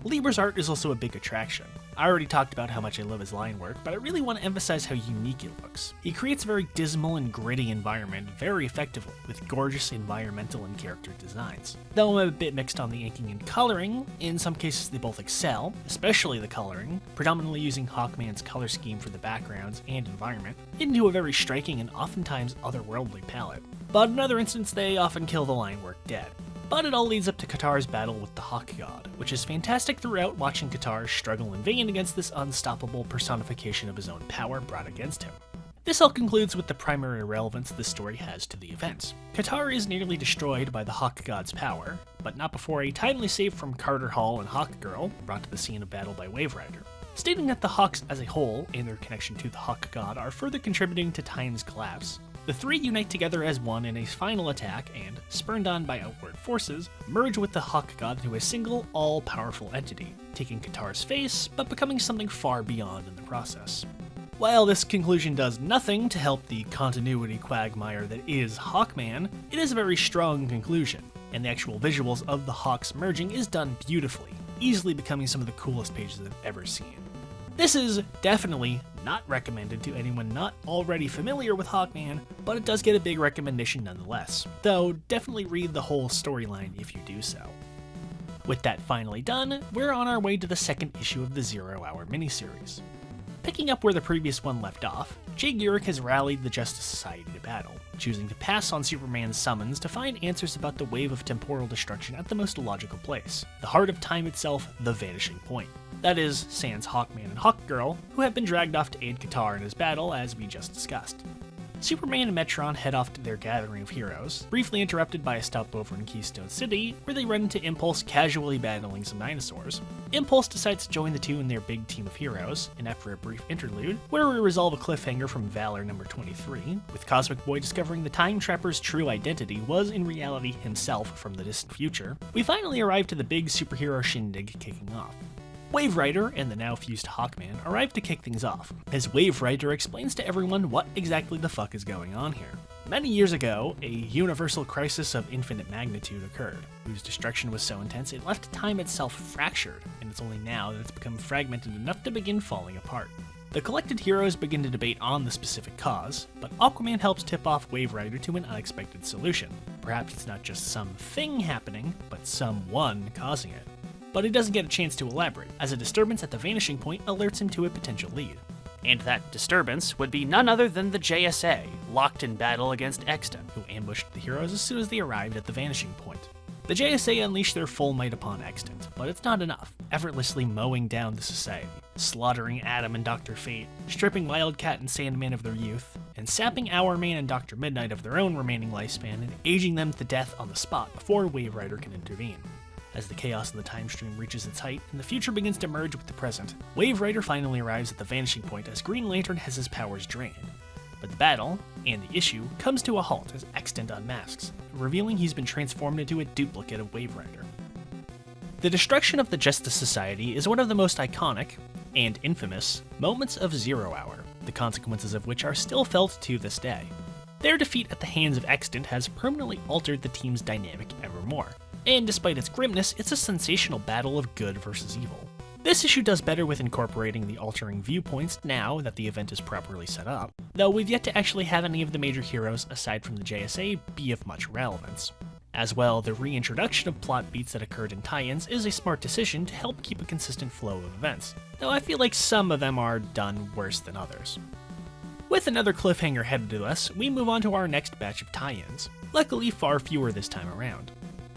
Lieber's art is also a big attraction. I already talked about how much I love his line work, but I really want to emphasize how unique it looks. He creates a very dismal and gritty environment very effectively, with gorgeous environmental and character designs. Though I'm a bit mixed on the inking and coloring, in some cases they both excel, especially the coloring, predominantly using Hawkman's color scheme for the backgrounds and environment, into a very striking and oftentimes otherworldly palette. But in other instances they often kill the line work dead. But it all leads up to Qatar's battle with the Hawk God, which is fantastic throughout watching Qatar struggle in vain against this unstoppable personification of his own power brought against him. This all concludes with the primary relevance this story has to the events. Qatar is nearly destroyed by the Hawk God's power, but not before a timely save from Carter Hall and Hawk Girl, brought to the scene of battle by Wave Rider, stating that the Hawks as a whole, and their connection to the Hawk God, are further contributing to Time's collapse. The three unite together as one in a final attack and, spurned on by outward forces, merge with the Hawk God into a single, all-powerful entity, taking Qatar's face, but becoming something far beyond in the process. While this conclusion does nothing to help the continuity quagmire that is Hawkman, it is a very strong conclusion, and the actual visuals of the Hawks merging is done beautifully, easily becoming some of the coolest pages I've ever seen. This is definitely not recommended to anyone not already familiar with Hawkman, but it does get a big recommendation nonetheless, though definitely read the whole storyline if you do so. With that finally done, we're on our way to the second issue of the 0 Hour miniseries. Picking up where the previous one left off, Jay Garrick has rallied the Justice Society to battle, choosing to pass on Superman's summons to find answers about the wave of temporal destruction at the most logical place, the heart of time itself, the Vanishing Point. That is, sans Hawkman and Hawkgirl, who have been dragged off to aid Qatar in his battle, as we just discussed. Superman and Metron head off to their gathering of heroes, briefly interrupted by a stopover in Keystone City, where they run into Impulse casually battling some dinosaurs. Impulse decides to join the two in their big team of heroes, and after a brief interlude, where we resolve a cliffhanger from Valor number 23, with Cosmic Boy discovering the Time Trapper's true identity was in reality himself from the distant future, we finally arrive to the big superhero shindig kicking off. Wave Rider and the now fused Hawkman arrive to kick things off, as Wave Rider explains to everyone what exactly the fuck is going on here. Many years ago, a universal crisis of infinite magnitude occurred, whose destruction was so intense it left time itself fractured, and it's only now that it's become fragmented enough to begin falling apart. The collected heroes begin to debate on the specific cause, but Aquaman helps tip off Wave Rider to an unexpected solution. Perhaps it's not just something happening, but someone causing it. But he doesn't get a chance to elaborate, as a disturbance at the vanishing point alerts him to a potential lead. And that disturbance would be none other than the JSA, locked in battle against Exton, who ambushed the heroes as soon as they arrived at the vanishing point. The JSA unleash their full might upon Extant, but it's not enough, effortlessly mowing down the society, slaughtering Adam and Dr. Fate, stripping Wildcat and Sandman of their youth, and sapping Hourman and Dr. Midnight of their own remaining lifespan and aging them to death on the spot before Wave Rider can intervene. As the chaos in the time stream reaches its height and the future begins to merge with the present, Wave Rider finally arrives at the vanishing point as Green Lantern has his powers drained. But the battle, and the issue, comes to a halt as Extant unmasks, revealing he's been transformed into a duplicate of Wave Rider. The destruction of the Justice Society is one of the most iconic, and infamous, moments of Zero Hour, the consequences of which are still felt to this day. Their defeat at the hands of Extant has permanently altered the team's dynamic evermore. And despite its grimness, it's a sensational battle of good versus evil. This issue does better with incorporating the altering viewpoints now that the event is properly set up, though we've yet to actually have any of the major heroes aside from the JSA be of much relevance. As well, the reintroduction of plot beats that occurred in tie-ins is a smart decision to help keep a consistent flow of events, though I feel like some of them are done worse than others. With another cliffhanger headed to us, we move on to our next batch of tie-ins, luckily far fewer this time around.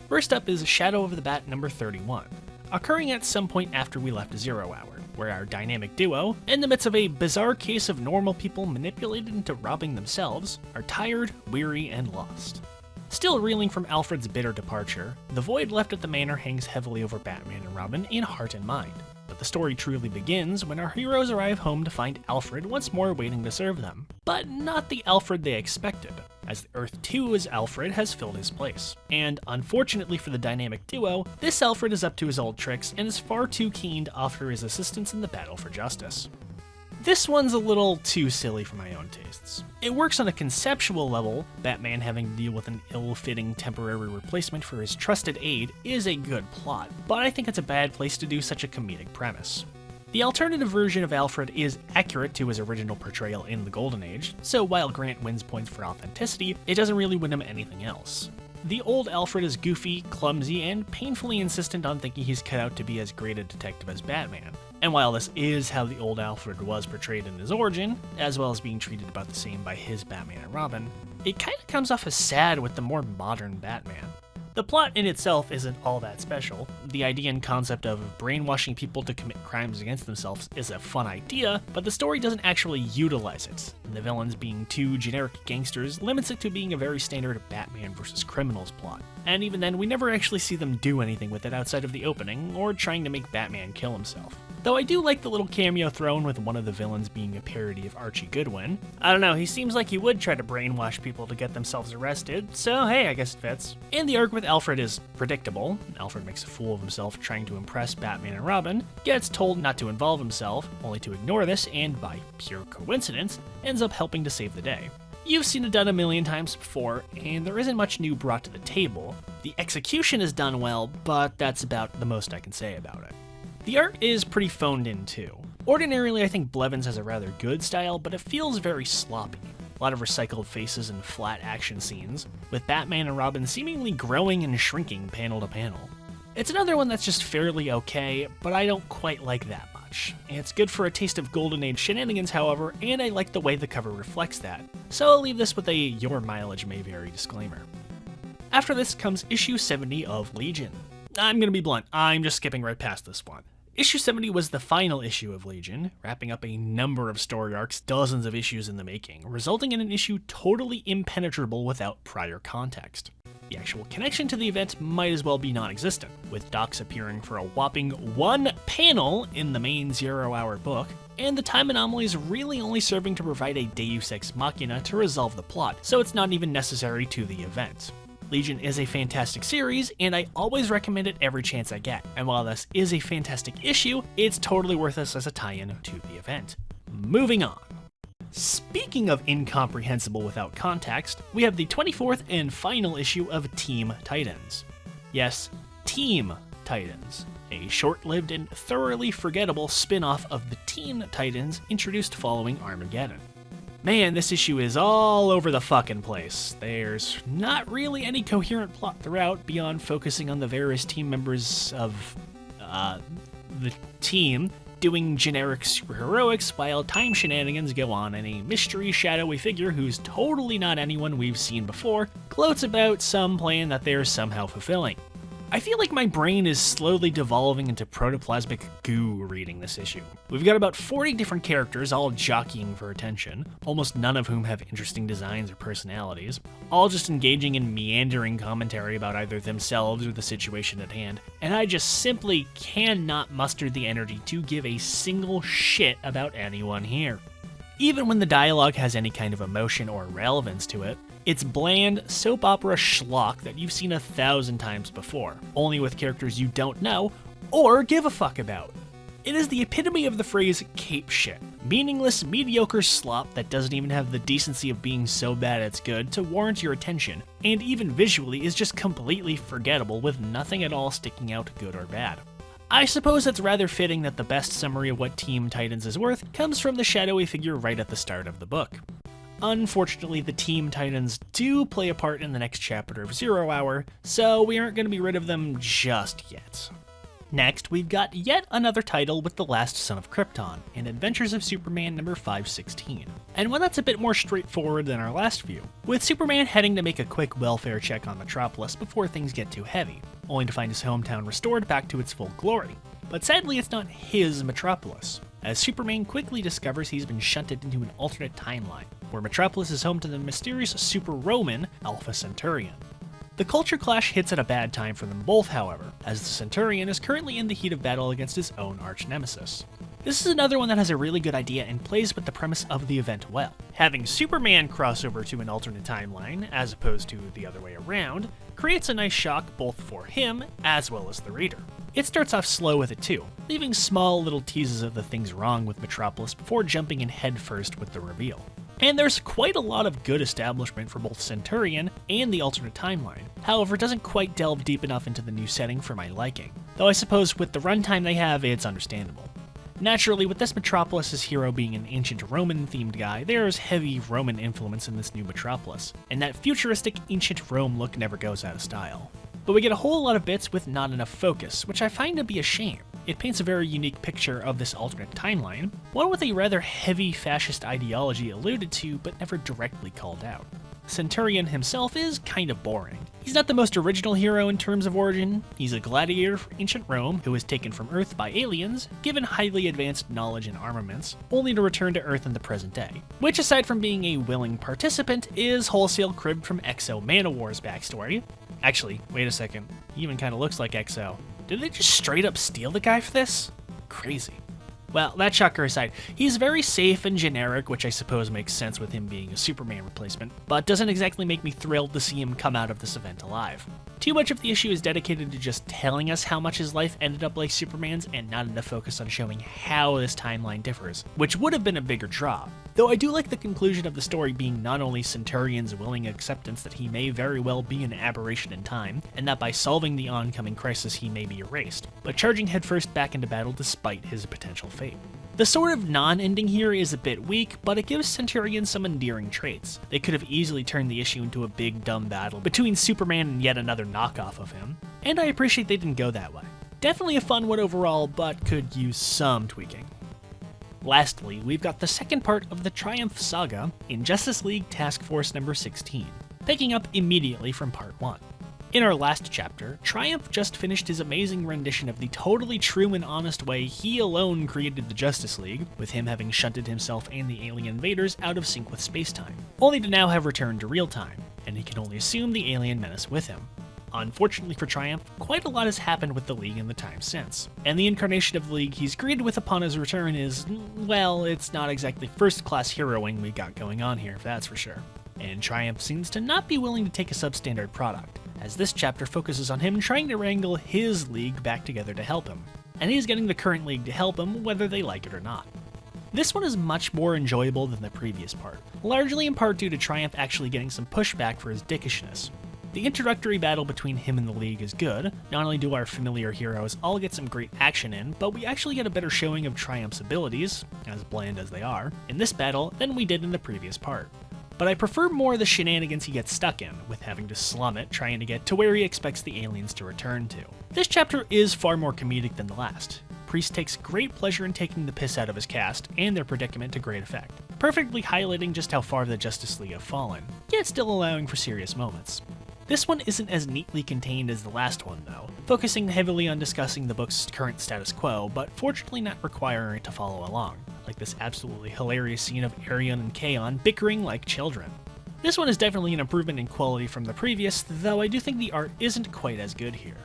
First up is Shadow of the Bat number 31, occurring at some point after we left Zero Hour, where our dynamic duo, in the midst of a bizarre case of normal people manipulated into robbing themselves, are tired, weary, and lost. Still reeling from Alfred's bitter departure, the void left at the manor hangs heavily over Batman and Robin in heart and mind. But the story truly begins when our heroes arrive home to find Alfred once more waiting to serve them. But not the Alfred they expected, as the Earth 2's Alfred has filled his place. And unfortunately for the dynamic duo, this Alfred is up to his old tricks and is far too keen to offer his assistance in the battle for justice. This one's a little too silly for my own tastes. It works on a conceptual level. Batman having to deal with an ill-fitting temporary replacement for his trusted aide is a good plot, but I think it's a bad place to do such a comedic premise. The alternative version of Alfred is accurate to his original portrayal in the Golden Age, so while Grant wins points for authenticity, it doesn't really win him anything else. The old Alfred is goofy, clumsy, and painfully insistent on thinking he's cut out to be as great a detective as Batman. And while this is how the old Alfred was portrayed in his origin, as well as being treated about the same by his Batman and Robin, it kinda comes off as sad with the more modern Batman. The plot in itself isn't all that special. The idea and concept of brainwashing people to commit crimes against themselves is a fun idea, but the story doesn't actually utilize it. And the villains being two generic gangsters limits it to being a very standard Batman versus criminals plot. And even then, we never actually see them do anything with it outside of the opening, or trying to make Batman kill himself. Though I do like the little cameo thrown with one of the villains being a parody of Archie Goodwin. I don't know, he seems like he would try to brainwash people to get themselves arrested, so hey, I guess it fits. And the arc with Alfred is predictable. Alfred makes a fool of himself trying to impress Batman and Robin, gets told not to involve himself, only to ignore this, and by pure coincidence, ends up helping to save the day. You've seen it done a million times before, and there isn't much new brought to the table. The execution is done well, but that's about the most I can say about it. The art is pretty phoned in too. Ordinarily, I think Blevins has a rather good style, but it feels very sloppy. A lot of recycled faces and flat action scenes, with Batman and Robin seemingly growing and shrinking panel to panel. It's another one that's just fairly okay, but I don't quite like that much. It's good for a taste of Golden Age shenanigans, however, and I like the way the cover reflects that. So I'll leave this with a "your mileage may vary" disclaimer. After this comes issue 70 of Legion. I'm gonna be blunt, I'm just skipping right past this one. Issue 70 was the final issue of Legion, wrapping up a number of story arcs, dozens of issues in the making, resulting in an issue totally impenetrable without prior context. The actual connection to the event might as well be non-existent, with Docs appearing for a whopping 1 panel in the main 0-hour book, and the time anomalies really only serving to provide a deus ex machina to resolve the plot, so it's not even necessary to the event. Legion is a fantastic series, and I always recommend it every chance I get, and while this is a fantastic issue, it's totally worth it as a tie-in to the event. Moving on. Speaking of incomprehensible without context, we have the 24th and final issue of Team Titans. Yes, Team Titans, a short-lived and thoroughly forgettable spin-off of the Teen Titans introduced following Armageddon. Man, this issue is all over the fucking place. There's not really any coherent plot throughout beyond focusing on the various team members of, the team doing generic superheroics while time shenanigans go on and a mystery shadowy figure who's totally not anyone we've seen before gloats about some plan that they're somehow fulfilling. I feel like my brain is slowly devolving into protoplasmic goo reading this issue. We've got about 40 different characters all jockeying for attention, almost none of whom have interesting designs or personalities, all just engaging in meandering commentary about either themselves or the situation at hand, and I just simply cannot muster the energy to give a single shit about anyone here. Even when the dialogue has any kind of emotion or relevance to it, it's bland soap opera schlock that you've seen 1,000 times before, only with characters you don't know or give a fuck about. It is the epitome of the phrase cape shit, meaningless, mediocre slop that doesn't even have the decency of being so bad it's good to warrant your attention, and even visually is just completely forgettable with nothing at all sticking out good or bad. I suppose it's rather fitting that the best summary of what Team Titans is worth comes from the shadowy figure right at the start of the book. Unfortunately, the Team Titans do play a part in the next chapter of 0 Hour, so we aren't going to be rid of them just yet. Next, we've got yet another title with The Last Son of Krypton, and Adventures of Superman number 516, and one that's a bit more straightforward than our last few, with Superman heading to make a quick welfare check on Metropolis before things get too heavy, only to find his hometown restored back to its full glory. But sadly, it's not his Metropolis, as Superman quickly discovers he's been shunted into an alternate timeline, where Metropolis is home to the mysterious Super-Roman Alpha Centurion. The culture clash hits at a bad time for them both, however, as the Centurion is currently in the heat of battle against his own arch-nemesis. This is another one that has a really good idea and plays with the premise of the event well. Having Superman cross over to an alternate timeline, as opposed to the other way around, creates a nice shock both for him as well as the reader. It starts off slow with it too, leaving small little teases of the things wrong with Metropolis before jumping in headfirst with the reveal. And there's quite a lot of good establishment for both Centurion and the alternate timeline, however it doesn't quite delve deep enough into the new setting for my liking, though I suppose with the runtime they have, it's understandable. Naturally, with this Metropolis' hero being an ancient Roman-themed guy, there's heavy Roman influence in this new Metropolis, and that futuristic ancient Rome look never goes out of style. But we get a whole lot of bits with not enough focus, which I find to be a shame. It paints a very unique picture of this alternate timeline, one with a rather heavy fascist ideology alluded to but never directly called out. Centurion himself is kind of boring. He's not the most original hero in terms of origin. He's a gladiator for ancient Rome who was taken from Earth by aliens, given highly advanced knowledge and armaments, only to return to Earth in the present day. Which, aside from being a willing participant, is wholesale cribbed from Exo Manowar's backstory. Actually, wait a second, he even kind of looks like Exo. Did they just straight up steal the guy for this? Crazy. Well, that shocker aside, he's very safe and generic, which I suppose makes sense with him being a Superman replacement, but doesn't exactly make me thrilled to see him come out of this event alive. Too much of the issue is dedicated to just telling us how much his life ended up like Superman's and not enough focus on showing how this timeline differs, which would have been a bigger draw. Though I do like the conclusion of the story being not only Centurion's willing acceptance that he may very well be an aberration in time, and that by solving the oncoming crisis he may be erased, but charging headfirst back into battle despite his potential fate. The sort of non-ending here is a bit weak, but it gives Centurion some endearing traits. They could have easily turned the issue into a big dumb battle between Superman and yet another knockoff of him, and I appreciate they didn't go that way. Definitely a fun one overall, but could use some tweaking. Lastly, we've got the second part of the Triumph saga in Justice League Task Force number 16, picking up immediately from part 1. In our last chapter, Triumph just finished his amazing rendition of the totally true and honest way he alone created the Justice League, with him having shunted himself and the alien invaders out of sync with space-time, only to now have returned to real-time, and he can only assume the alien menace with him. Unfortunately for Triumph, quite a lot has happened with the League in the time since, and the incarnation of the League he's greeted with upon his return is, well, it's not exactly first-class heroing we got going on here, that's for sure. And Triumph seems to not be willing to take a substandard product, as this chapter focuses on him trying to wrangle his League back together to help him, and he's getting the current League to help him whether they like it or not. This one is much more enjoyable than the previous part, largely in part due to Triumph actually getting some pushback for his dickishness. The introductory battle between him and the League is good. Not only do our familiar heroes all get some great action in, but we actually get a better showing of Triumph's abilities, as bland as they are, in this battle than we did in the previous part. But I prefer more the shenanigans he gets stuck in, with having to slum it trying to get to where he expects the aliens to return to. This chapter is far more comedic than the last. Priest takes great pleasure in taking the piss out of his cast and their predicament to great effect, perfectly highlighting just how far the Justice League have fallen, yet still allowing for serious moments. This one isn't as neatly contained as the last one though, focusing heavily on discussing the book's current status quo, but fortunately not requiring it to follow along, like this absolutely hilarious scene of Arion and Kaon bickering like children. This one is definitely an improvement in quality from the previous, though I do think the art isn't quite as good here.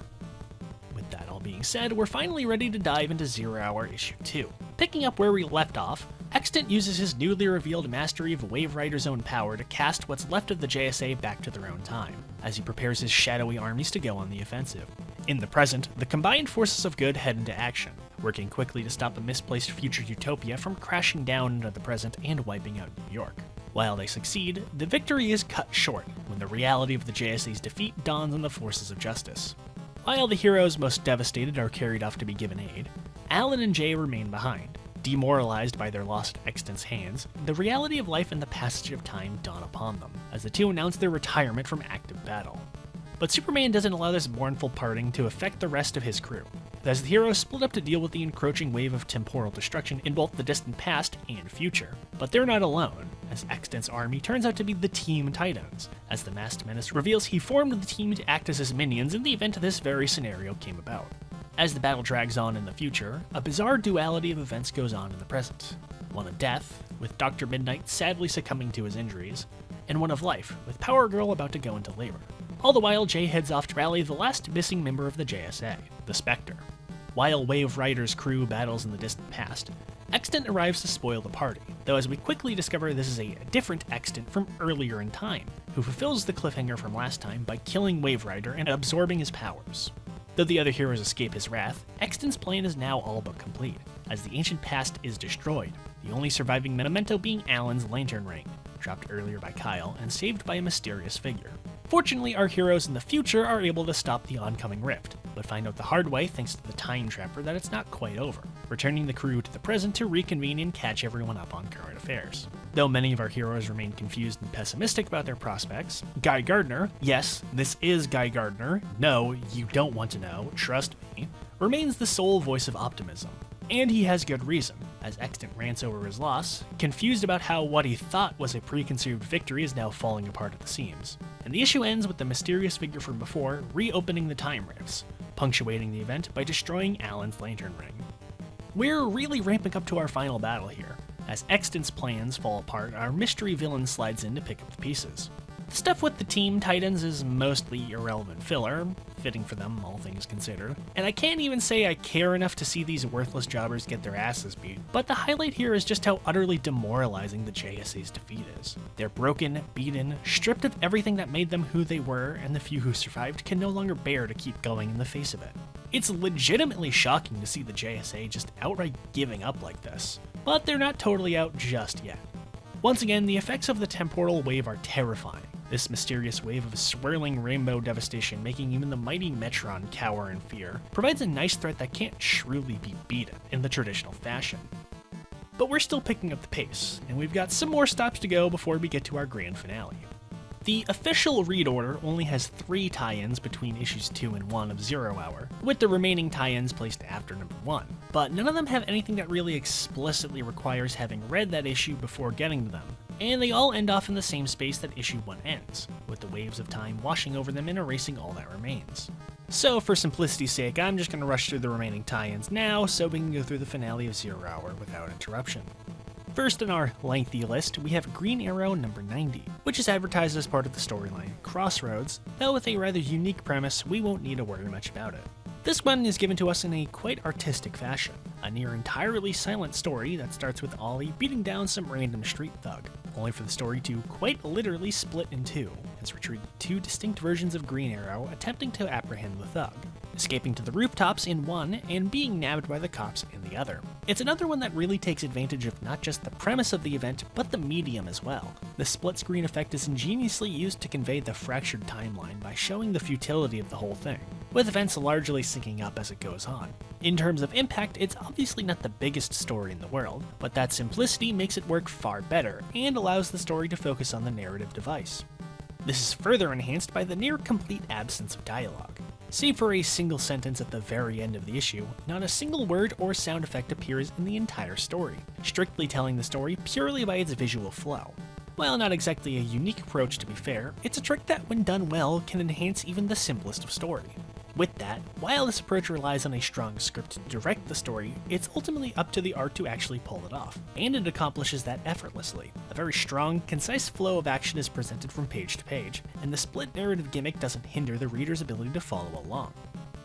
With that all being said, we're finally ready to dive into 0 Hour Issue 2. Picking up where we left off, Extant uses his newly revealed mastery of Wave Rider's own power to cast what's left of the JSA back to their own time, as he prepares his shadowy armies to go on the offensive. In the present, the combined forces of good head into action, working quickly to stop a misplaced future utopia from crashing down into the present and wiping out New York. While they succeed, the victory is cut short when the reality of the JSA's defeat dawns on the forces of justice. While the heroes most devastated are carried off to be given aid, Alan and Jay remain behind. Demoralized by their loss at Extant's hands, the reality of life and the passage of time dawn upon them, as the two announce their retirement from active battle. But Superman doesn't allow this mournful parting to affect the rest of his crew, as the heroes split up to deal with the encroaching wave of temporal destruction in both the distant past and future. But they're not alone, as Extant's army turns out to be the Team Titans, as the masked menace reveals he formed the team to act as his minions in the event this very scenario came about. As the battle drags on in the future, a bizarre duality of events goes on in the present. One of death, with Dr. Midnight sadly succumbing to his injuries, and one of life, with Power Girl about to go into labor. All the while, Jay heads off to rally the last missing member of the JSA, the Spectre. While Wave Rider's crew battles in the distant past, Extant arrives to spoil the party, though as we quickly discover this is a different Extant from earlier in time, who fulfills the cliffhanger from last time by killing Wave Rider and absorbing his powers. Though the other heroes escape his wrath, Extant's plan is now all but complete, as the ancient past is destroyed, the only surviving memento being Alan's lantern ring, dropped earlier by Kyle and saved by a mysterious figure. Fortunately, our heroes in the future are able to stop the oncoming rift, but find out the hard way thanks to the Time Trapper that it's not quite over, returning the crew to the present to reconvene and catch everyone up on current affairs. Though many of our heroes remain confused and pessimistic about their prospects, Guy Gardner, yes, this is Guy Gardner, no, you don't want to know, trust me, remains the sole voice of optimism. And he has good reason, as Extant rants over his loss, confused about how what he thought was a preconceived victory is now falling apart at the seams. And the issue ends with the mysterious figure from before reopening the time rifts, punctuating the event by destroying Alan's lantern ring. We're really ramping up to our final battle here. As Extant's plans fall apart, our mystery villain slides in to pick up the pieces. The stuff with the Team Titans is mostly irrelevant filler, fitting for them, all things considered. And I can't even say I care enough to see these worthless jobbers get their asses beat, but the highlight here is just how utterly demoralizing the JSA's defeat is. They're broken, beaten, stripped of everything that made them who they were, and the few who survived can no longer bear to keep going in the face of it. It's legitimately shocking to see the JSA just outright giving up like this, but they're not totally out just yet. Once again, the effects of the temporal wave are terrifying. This mysterious wave of swirling rainbow devastation, making even the mighty Metron cower in fear, provides a nice threat that can't shrewdly be beaten in the traditional fashion. But we're still picking up the pace, and we've got some more stops to go before we get to our grand finale. The official read order only has 3 tie-ins between issues 2 and 1 of 0 Hour, with the remaining tie-ins placed after number 1, but none of them have anything that really explicitly requires having read that issue before getting to them, and they all end off in the same space that issue 1 ends, with the waves of time washing over them and erasing all that remains. So for simplicity's sake, I'm just going to rush through the remaining tie-ins now so we can go through the finale of Zero Hour without interruption. First on our lengthy list, we have Green Arrow number 90, which is advertised as part of the storyline Crossroads, though with a rather unique premise, we won't need to worry much about it. This one is given to us in a quite artistic fashion, a near entirely silent story that starts with Ollie beating down some random street thug, only for the story to quite literally split in two, as we're treated two distinct versions of Green Arrow attempting to apprehend the thug, escaping to the rooftops in one and being nabbed by the cops in the other. It's another one that really takes advantage of not just the premise of the event, but the medium as well. The split screen effect is ingeniously used to convey the fractured timeline by showing the futility of the whole thing, with events largely syncing up as it goes on. In terms of impact, it's obviously not the biggest story in the world, but that simplicity makes it work far better, and allows the story to focus on the narrative device. This is further enhanced by the near complete absence of dialogue. Save for a single sentence at the very end of the issue, not a single word or sound effect appears in the entire story, strictly telling the story purely by its visual flow. While not exactly a unique approach to be fair, it's a trick that when done well can enhance even the simplest of story. With that, while this approach relies on a strong script to direct the story, it's ultimately up to the art to actually pull it off, and it accomplishes that effortlessly. A very strong, concise flow of action is presented from page to page, and the split narrative gimmick doesn't hinder the reader's ability to follow along.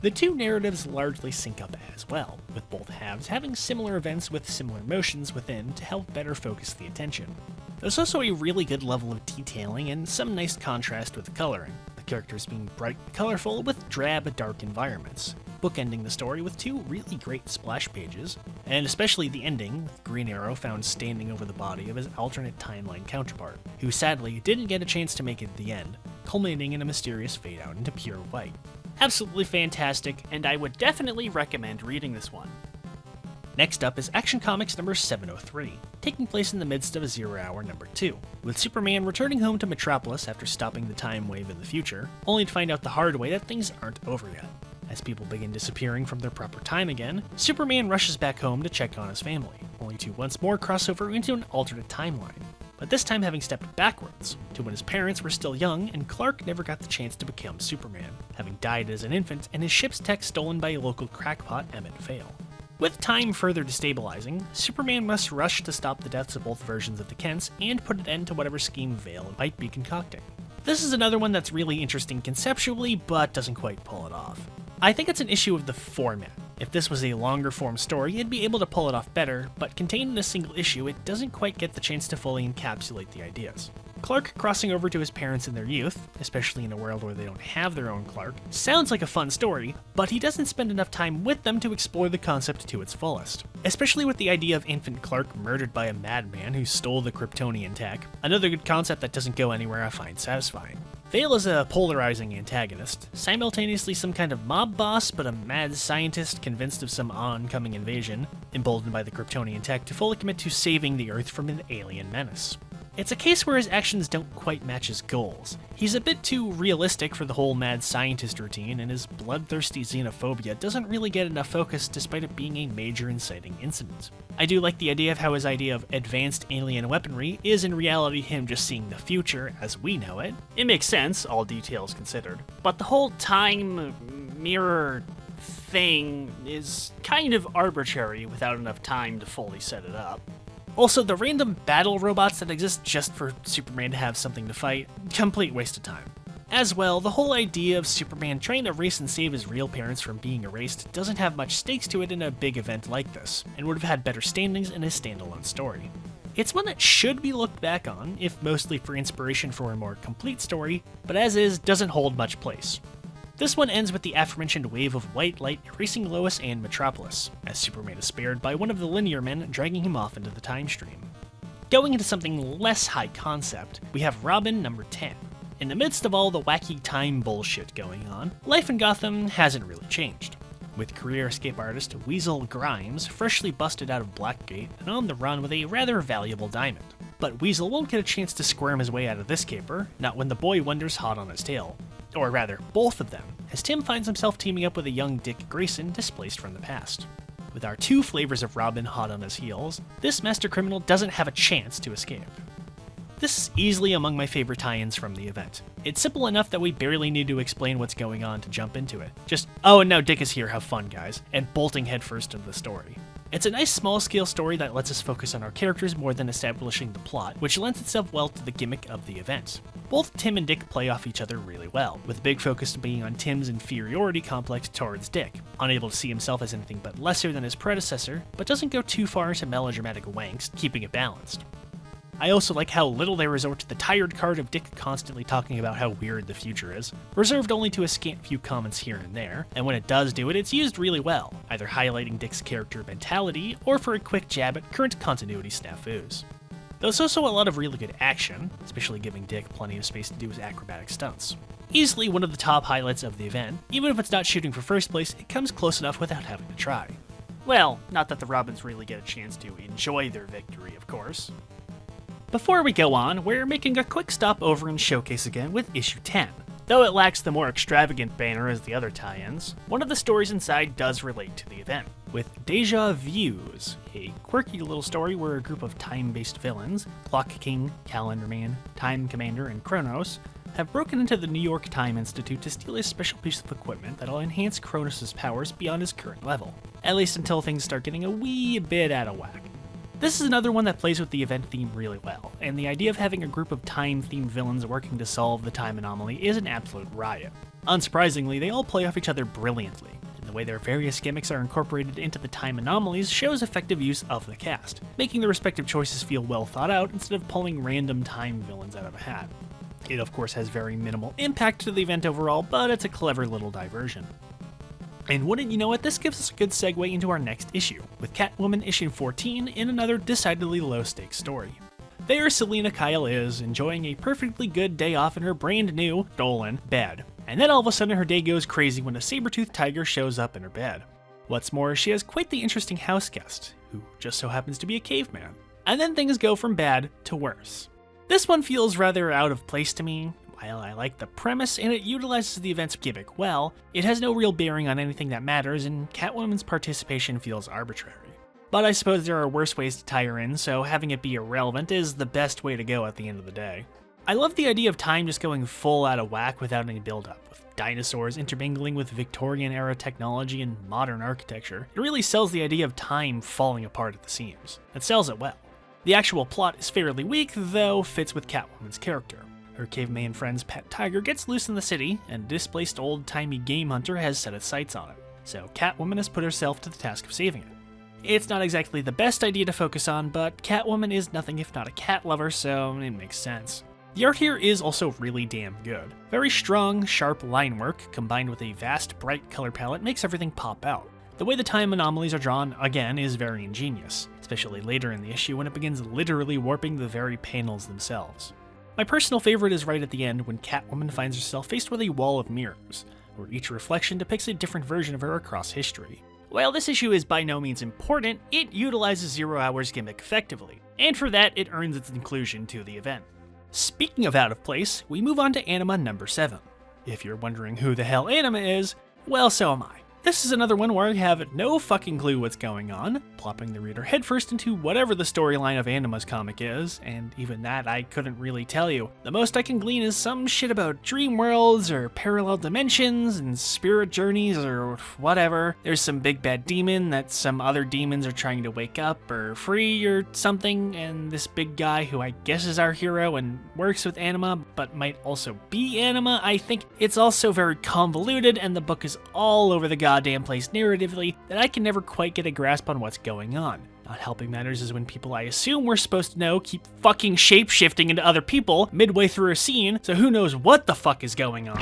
The two narratives largely sync up as well, with both halves having similar events with similar motions within to help better focus the attention. There's also a really good level of detailing and some nice contrast with the coloring, the characters being bright and colorful with drab, dark environments, bookending the story with two really great splash pages, and especially the ending, with Green Arrow found standing over the body of his alternate timeline counterpart, who sadly didn't get a chance to make it to the end, culminating in a mysterious fade out into pure white. Absolutely fantastic, and I would definitely recommend reading this one. Next up is Action Comics number 703, taking place in the midst of Zero Hour number 2, with Superman returning home to Metropolis after stopping the time wave in the future, only to find out the hard way that things aren't over yet. As people begin disappearing from their proper time again, Superman rushes back home to check on his family, only to once more cross over into an alternate timeline, but this time having stepped backwards, to when his parents were still young and Clark never got the chance to become Superman, having died as an infant and his ship's tech stolen by a local crackpot, Emmett Vale. With time further destabilizing, Superman must rush to stop the deaths of both versions of the Kents and put an end to whatever scheme Vale might be concocting. This is another one that's really interesting conceptually, but doesn't quite pull it off. I think it's an issue of the format. If this was a longer form story, it'd be able to pull it off better, but contained in a single issue, it doesn't quite get the chance to fully encapsulate the ideas. Clark crossing over to his parents in their youth, especially in a world where they don't have their own Clark, sounds like a fun story, but he doesn't spend enough time with them to explore the concept to its fullest. Especially with the idea of infant Clark murdered by a madman who stole the Kryptonian tech, another good concept that doesn't go anywhere I find satisfying. Vale is a polarizing antagonist, simultaneously some kind of mob boss, but a mad scientist convinced of some oncoming invasion, emboldened by the Kryptonian tech to fully commit to saving the Earth from an alien menace. It's a case where his actions don't quite match his goals. He's a bit too realistic for the whole mad scientist routine, and his bloodthirsty xenophobia doesn't really get enough focus despite it being a major inciting incident. I do like the idea of how his idea of advanced alien weaponry is in reality him just seeing the future as we know it. It makes sense, all details considered. But the whole time mirror thing is kind of arbitrary without enough time to fully set it up. Also, the random battle robots that exist just for Superman to have something to fight, complete waste of time. As well, the whole idea of Superman trying to race and save his real parents from being erased doesn't have much stakes to it in a big event like this, and would have had better standings in a standalone story. It's one that should be looked back on, if mostly for inspiration for a more complete story, but as is, doesn't hold much place. This one ends with the aforementioned wave of white light erasing Lois and Metropolis, as Superman is spared by one of the linear men dragging him off into the time stream. Going into something less high concept, we have Robin number 10. In the midst of all the wacky time bullshit going on, life in Gotham hasn't really changed, with career escape artist Weasel Grimes freshly busted out of Blackgate and on the run with a rather valuable diamond. But Weasel won't get a chance to squirm his way out of this caper, not when the boy wonders hot on his tail. Or rather, both of them, as Tim finds himself teaming up with a young Dick Grayson displaced from the past. With our two flavors of Robin hot on his heels, this master criminal doesn't have a chance to escape. This is easily among my favorite tie-ins from the event. It's simple enough that we barely need to explain what's going on to jump into it. Just, oh, and now Dick is here, have fun guys, and bolting headfirst into the story. It's a nice small-scale story that lets us focus on our characters more than establishing the plot, which lends itself well to the gimmick of the event. Both Tim and Dick play off each other really well, with a big focus being on Tim's inferiority complex towards Dick, unable to see himself as anything but lesser than his predecessor, but doesn't go too far into melodramatic wanks, keeping it balanced. I also like how little they resort to the tired card of Dick constantly talking about how weird the future is, reserved only to a scant few comments here and there, and when it does do it, it's used really well, either highlighting Dick's character mentality, or for a quick jab at current continuity snafus. There's also a lot of really good action, especially giving Dick plenty of space to do his acrobatic stunts. Easily one of the top highlights of the event, even if it's not shooting for first place, it comes close enough without having to try. Well, not that the Robins really get a chance to enjoy their victory, of course. Before we go on, we're making a quick stop over in Showcase again with issue 10. Though it lacks the more extravagant banner as the other tie-ins, one of the stories inside does relate to the event, with Deja Views, a quirky little story where a group of time-based villains, Clock King, Calendar Man, Time Commander, and Kronos, have broken into the New York Time Institute to steal a special piece of equipment that'll enhance Kronos' powers beyond his current level, at least until things start getting a wee bit out of whack. This is another one that plays with the event theme really well, and the idea of having a group of time-themed villains working to solve the time anomaly is an absolute riot. Unsurprisingly, they all play off each other brilliantly, and the way their various gimmicks are incorporated into the time anomalies shows effective use of the cast, making the respective choices feel well thought out instead of pulling random time villains out of a hat. It of course has very minimal impact to the event overall, but it's a clever little diversion. And wouldn't you know it, this gives us a good segue into our next issue, with Catwoman issue 14 in another decidedly low-stakes story. There, Selina Kyle is enjoying a perfectly good day off in her brand new, stolen, bed. And then all of a sudden her day goes crazy when a saber-toothed tiger shows up in her bed. What's more, she has quite the interesting house guest, who just so happens to be a caveman. And then things go from bad to worse. This one feels rather out of place to me. While I like the premise and it utilizes the event's gimmick well, it has no real bearing on anything that matters, and Catwoman's participation feels arbitrary. But I suppose there are worse ways to tie her in, so having it be irrelevant is the best way to go at the end of the day. I love the idea of time just going full out of whack without any build-up, with dinosaurs intermingling with Victorian-era technology and modern architecture. It really sells the idea of time falling apart at the seams. It sells it well. The actual plot is fairly weak, though fits with Catwoman's character. Her caveman friend's pet tiger gets loose in the city, and a displaced old-timey game hunter has set its sights on it, so Catwoman has put herself to the task of saving it. It's not exactly the best idea to focus on, but Catwoman is nothing if not a cat lover, so it makes sense. The art here is also really damn good. Very strong, sharp line work, combined with a vast, bright color palette, makes everything pop out. The way the time anomalies are drawn, again, is very ingenious, especially later in the issue when it begins literally warping the very panels themselves. My personal favorite is right at the end when Catwoman finds herself faced with a wall of mirrors, where each reflection depicts a different version of her across history. While this issue is by no means important, it utilizes Zero Hour's gimmick effectively, and for that it earns its inclusion to the event. Speaking of out of place, we move on to Anima number 7. If you're wondering who the hell Anima is, well, so am I. This is another one where I have no fucking clue what's going on, plopping the reader headfirst into whatever the storyline of Anima's comic is, and even that I couldn't really tell you. The most I can glean is some shit about dream worlds, or parallel dimensions, and spirit journeys, or whatever. There's some big bad demon that some other demons are trying to wake up or free or something, and this big guy who I guess is our hero and works with Anima, but might also be Anima. I think it's also very convoluted, and the book is all over the goddamn place narratively that I can never quite get a grasp on what's going on. Not helping matters is when people I assume we're supposed to know keep fucking shape-shifting into other people midway through a scene, so who knows what the fuck is going on.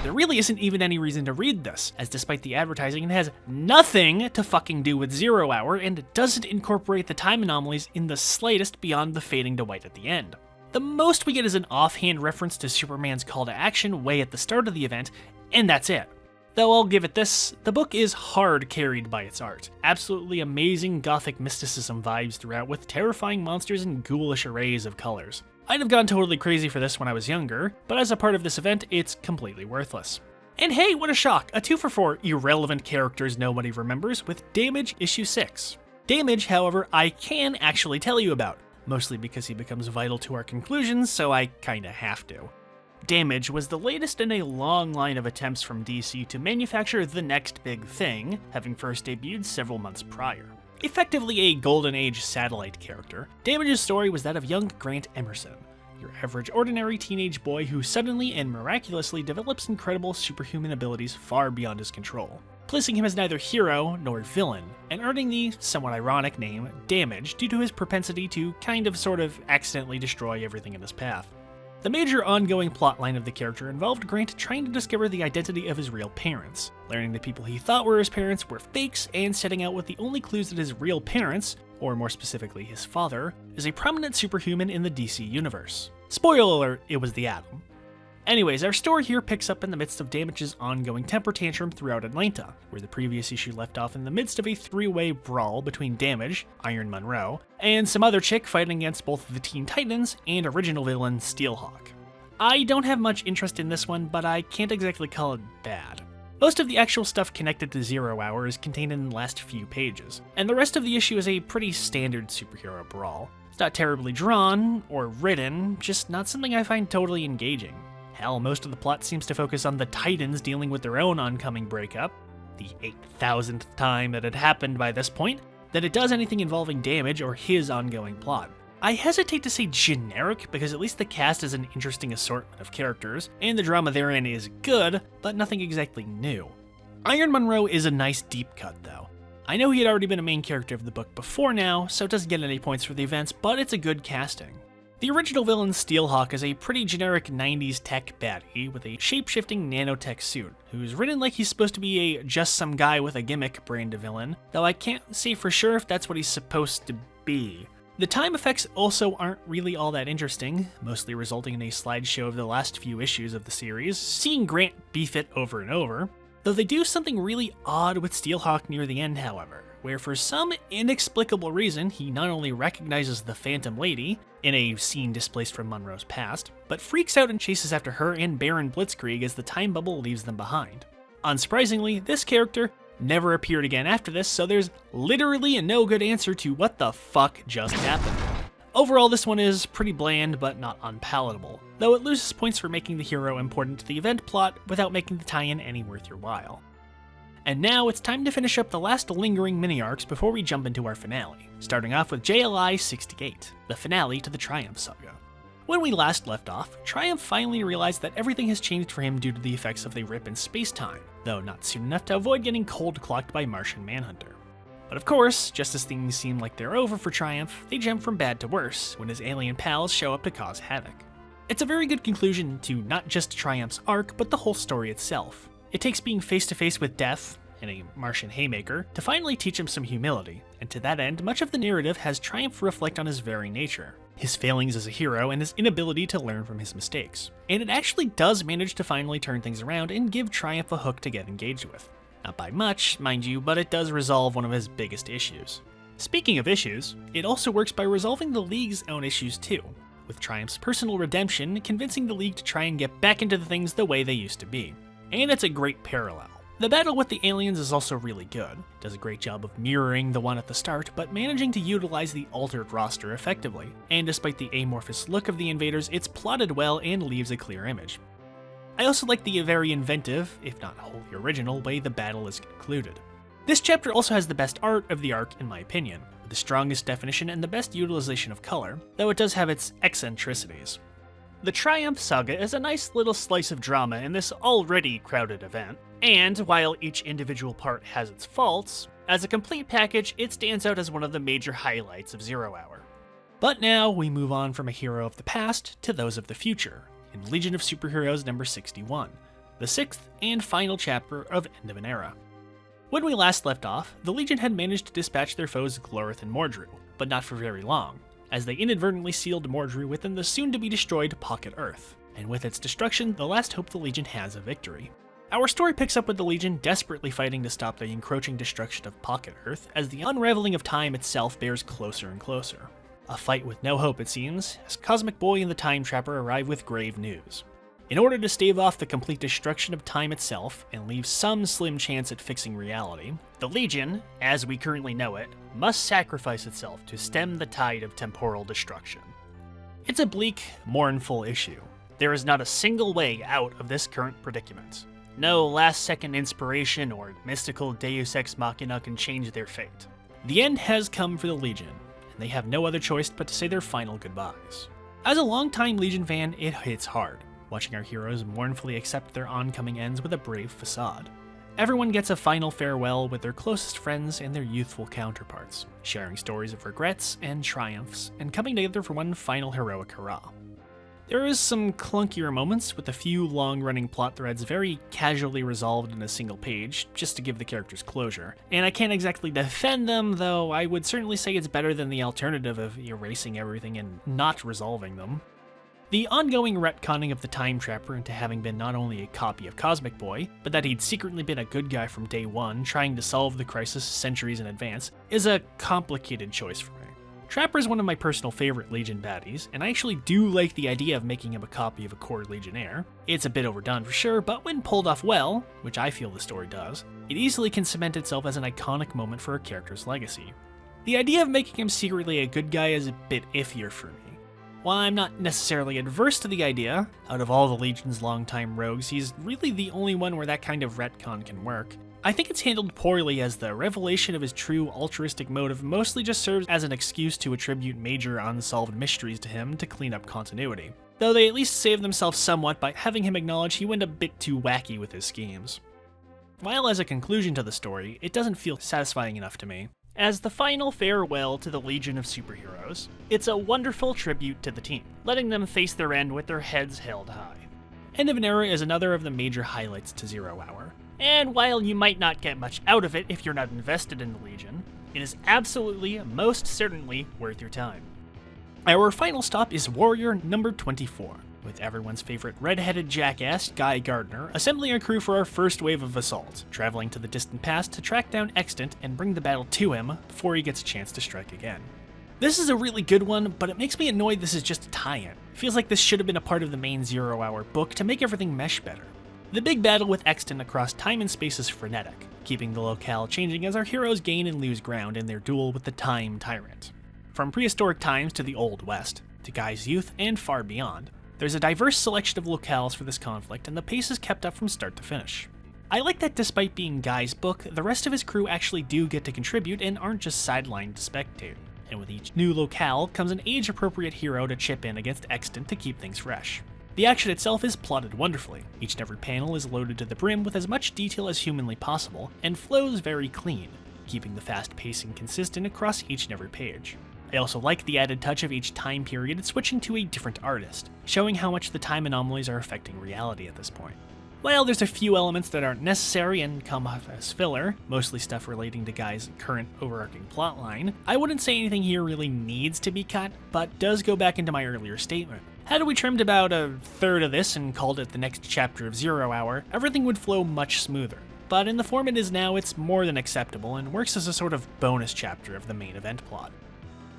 There really isn't even any reason to read this, as despite the advertising, it has nothing to fucking do with Zero Hour, and it doesn't incorporate the time anomalies in the slightest beyond the fading to white at the end. The most we get is an offhand reference to Superman's call to action way at the start of the event, and that's it. Though I'll give it this, the book is hard carried by its art. Absolutely amazing gothic mysticism vibes throughout with terrifying monsters and ghoulish arrays of colors. I'd have gone totally crazy for this when I was younger, but as a part of this event, it's completely worthless. And hey, what a shock, a 2-for-4 irrelevant characters nobody remembers with Damage issue 6. Damage, however, I can actually tell you about. mostly because he becomes vital to our conclusions, so I kinda have to. Damage was the latest in a long line of attempts from DC to manufacture the next big thing, having first debuted several months prior. Effectively a Golden Age satellite character, Damage's story was that of young Grant Emerson, your average ordinary teenage boy who suddenly and miraculously develops incredible superhuman abilities far beyond his control, placing him as neither hero nor villain, and earning the somewhat ironic name Damage due to his propensity to sort of accidentally destroy everything in his path. The major ongoing plotline of the character involved Grant trying to discover the identity of his real parents, learning the people he thought were his parents were fakes, and setting out with the only clues that his real parents, or more specifically his father, is a prominent superhuman in the DC universe. Spoiler alert, it was the Atom. Anyways, our story here picks up in the midst of Damage's ongoing temper tantrum throughout Atlanta, where the previous issue left off in the midst of a three-way brawl between Damage, Iron Monroe, and some other chick fighting against both the Teen Titans and original villain Steelhawk. I don't have much interest in this one, but I can't exactly call it bad. Most of the actual stuff connected to 0 Hour is contained in the last few pages, and the rest of the issue is a pretty standard superhero brawl. It's not terribly drawn, or written, just not something I find totally engaging. Hell, most of the plot seems to focus on the Titans dealing with their own oncoming breakup, the 8,000th time that had happened by this point, than it does anything involving Damage or his ongoing plot. I hesitate to say generic because at least the cast is an interesting assortment of characters, and the drama therein is good, but nothing exactly new. Iron Monroe is a nice deep cut though. I know he had already been a main character of the book before now, so it doesn't get any points for the events, but it's a good casting. The original villain Steelhawk is a pretty generic 90s tech baddie with a shape-shifting nanotech suit, who's written like he's supposed to be a just some guy with a gimmick brand of villain, though I can't say for sure if that's what he's supposed to be. The time effects also aren't really all that interesting, mostly resulting in a slideshow of the last few issues of the series, seeing Grant beef it over and over, though they do something really odd with Steelhawk near the end, however, where for some inexplicable reason he not only recognizes the Phantom Lady, in a scene displaced from Monroe's past, but freaks out and chases after her and Baron Blitzkrieg as the time bubble leaves them behind. Unsurprisingly, this character never appeared again after this, so there's literally a no good answer to what the fuck just happened. Overall, this one is pretty bland, but not unpalatable, though it loses points for making the hero important to the event plot without making the tie-in any worth your while. And now it's time to finish up the last lingering mini-arcs before we jump into our finale, starting off with JLI 68, the finale to the Triumph saga. When we last left off, Triumph finally realized that everything has changed for him due to the effects of the rip in space-time, though not soon enough to avoid getting cold-clocked by Martian Manhunter. But of course, just as things seem like they're over for Triumph, they jump from bad to worse when his alien pals show up to cause havoc. It's a very good conclusion to not just Triumph's arc, but the whole story itself. It takes being face-to-face with death, and a Martian haymaker, to finally teach him some humility, and to that end, much of the narrative has Triumph reflect on his very nature, his failings as a hero and his inability to learn from his mistakes. And it actually does manage to finally turn things around and give Triumph a hook to get engaged with. Not by much, mind you, but it does resolve one of his biggest issues. Speaking of issues, it also works by resolving the League's own issues too, with Triumph's personal redemption convincing the League to try and get back into the things the way they used to be. And it's a great parallel. The battle with the aliens is also really good. It does a great job of mirroring the one at the start, but managing to utilize the altered roster effectively. And despite the amorphous look of the invaders, it's plotted well and leaves a clear image. I also like the very inventive, if not wholly original, way the battle is concluded. This chapter also has the best art of the arc in my opinion, with the strongest definition and the best utilization of color, though it does have its eccentricities. The Triumph saga is a nice little slice of drama in this already crowded event, and while each individual part has its faults, as a complete package it stands out as one of the major highlights of 0 Hour. But now we move on from a hero of the past to those of the future, in Legion of Superheroes number 61, the 6th and final chapter of End of an Era. When we last left off, the Legion had managed to dispatch their foes Glorith and Mordru, but not for very long, as they inadvertently sealed Mordru within the soon-to-be-destroyed Pocket Earth, and with its destruction, the last hope the Legion has of victory. Our story picks up with the Legion desperately fighting to stop the encroaching destruction of Pocket Earth, as the unraveling of time itself bears closer and closer. A fight with no hope, it seems, as Cosmic Boy and the Time Trapper arrive with grave news. In order to stave off the complete destruction of time itself and leave some slim chance at fixing reality, the Legion, as we currently know it, must sacrifice itself to stem the tide of temporal destruction. It's a bleak, mournful issue. There is not a single way out of this current predicament. No last-second inspiration or mystical deus ex machina can change their fate. The end has come for the Legion, and they have no other choice but to say their final goodbyes. As a longtime Legion fan, it hits hard, watching our heroes mournfully accept their oncoming ends with a brave facade. Everyone gets a final farewell with their closest friends and their youthful counterparts, sharing stories of regrets and triumphs, and coming together for one final heroic hurrah. There is some clunkier moments, with a few long-running plot threads very casually resolved in a single page, just to give the characters closure. And I can't exactly defend them, though I would certainly say it's better than the alternative of erasing everything and not resolving them. The ongoing retconning of the Time Trapper into having been not only a copy of Cosmic Boy, but that he'd secretly been a good guy from day one, trying to solve the crisis centuries in advance, is a complicated choice for me. Trapper is one of my personal favorite Legion baddies, and I actually do like the idea of making him a copy of a core Legionnaire. It's a bit overdone for sure, but when pulled off well, which I feel the story does, it easily can cement itself as an iconic moment for a character's legacy. The idea of making him secretly a good guy is a bit iffier for me. While I'm not necessarily adverse to the idea, out of all the Legion's longtime rogues, he's really the only one where that kind of retcon can work. I think it's handled poorly, as the revelation of his true altruistic motive mostly just serves as an excuse to attribute major unsolved mysteries to him to clean up continuity. Though they at least save themselves somewhat by having him acknowledge he went a bit too wacky with his schemes. While as a conclusion to the story, it doesn't feel satisfying enough to me. As the final farewell to the Legion of Superheroes, it's a wonderful tribute to the team, letting them face their end with their heads held high. End of an Era is another of the major highlights to Zero Hour, and while you might not get much out of it if you're not invested in the Legion, it is absolutely, most certainly, worth your time. Our final stop is Warrior number 24, with everyone's favorite red-headed jackass, Guy Gardner, assembling a crew for our first wave of assault, traveling to the distant past to track down Extant and bring the battle to him before he gets a chance to strike again. This is a really good one, but it makes me annoyed this is just a tie-in. It feels like this should have been a part of the main Zero Hour book to make everything mesh better. The big battle with Extant across time and space is frenetic, keeping the locale changing as our heroes gain and lose ground in their duel with the Time Tyrant. From prehistoric times to the Old West, to Guy's youth and far beyond, there's a diverse selection of locales for this conflict, and the pace is kept up from start to finish. I like that despite being Guy's book, the rest of his crew actually do get to contribute and aren't just sidelined to spectate. And with each new locale comes an age-appropriate hero to chip in against Extant to keep things fresh. The action itself is plotted wonderfully. Each and every panel is loaded to the brim with as much detail as humanly possible, and flows very clean, keeping the fast pacing consistent across each and every page. I also like the added touch of each time period switching to a different artist, showing how much the time anomalies are affecting reality at this point. While there's a few elements that aren't necessary and come off as filler, mostly stuff relating to Guy's current overarching plotline, I wouldn't say anything here really needs to be cut, but does go back into my earlier statement. Had we trimmed about a third of this and called it the next chapter of Zero Hour, everything would flow much smoother. But in the form it is now, it's more than acceptable and works as a sort of bonus chapter of the main event plot.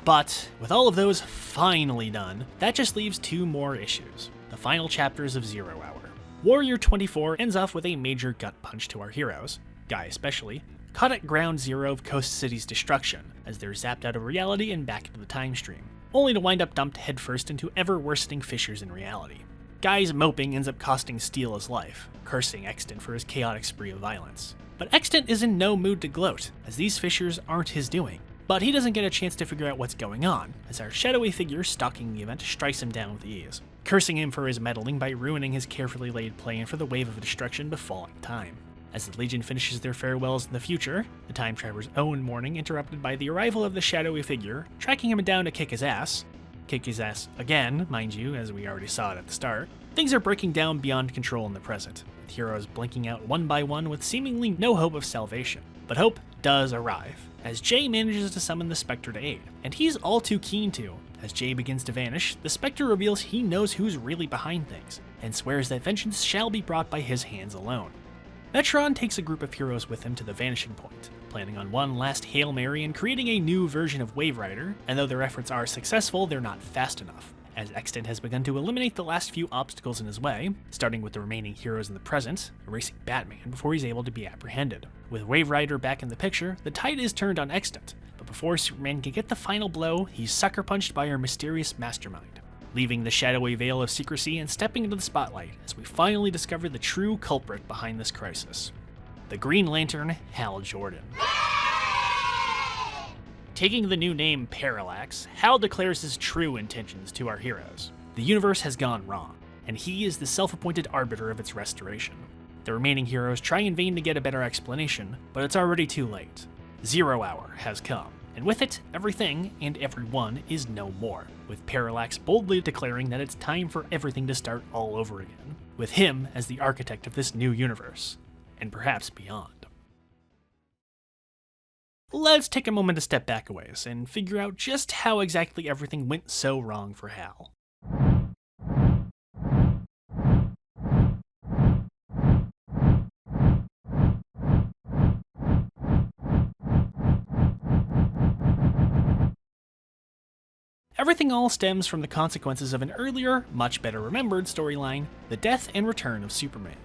But with all of those finally done, that just leaves two more issues, the final chapters of Zero Hour. Warrior 24 ends off with a major gut punch to our heroes, Guy especially, caught at ground zero of Coast City's destruction, as they're zapped out of reality and back into the time stream, only to wind up dumped headfirst into ever-worsening fissures in reality. Guy's moping ends up costing Steel his life, cursing Extant for his chaotic spree of violence. But Extant is in no mood to gloat, as these fissures aren't his doing. But he doesn't get a chance to figure out what's going on, as our shadowy figure stalking the event strikes him down with ease, cursing him for his meddling by ruining his carefully laid plan for the wave of destruction befalling time. As the Legion finishes their farewells in the future, the Time Traveler's own mourning interrupted by the arrival of the shadowy figure, tracking him down to kick his ass again, mind you, as we already saw it at the start, things are breaking down beyond control in the present, with heroes blinking out one by one with seemingly no hope of salvation. But hope does arrive, as Jay manages to summon the Spectre to aid, and he's all too keen to. As Jay begins to vanish, the Spectre reveals he knows who's really behind things, and swears that vengeance shall be brought by his hands alone. Metron takes a group of heroes with him to the vanishing point, planning on one last Hail Mary and creating a new version of Wave Rider, and though their efforts are successful, they're not fast enough. as Extant has begun to eliminate the last few obstacles in his way, starting with the remaining heroes in the present, erasing Batman before he's able to be apprehended. With Wave Rider back in the picture, the tide is turned on Extant, but before Superman can get the final blow, he's sucker punched by our mysterious mastermind, leaving the shadowy veil of secrecy and stepping into the spotlight as we finally discover the true culprit behind this crisis. The Green Lantern, Hal Jordan. Taking the new name Parallax, Hal declares his true intentions to our heroes. The universe has gone wrong, and he is the self-appointed arbiter of its restoration. The remaining heroes try in vain to get a better explanation, but it's already too late. 0 Hour has come, and with it, everything and everyone is no more, with Parallax boldly declaring that it's time for everything to start all over again, with him as the architect of this new universe, and perhaps beyond. Let's take a moment to step back a ways and figure out just how exactly everything went so wrong for Hal. Everything all stems from the consequences of an earlier, much better remembered storyline, The Death and Return of Superman.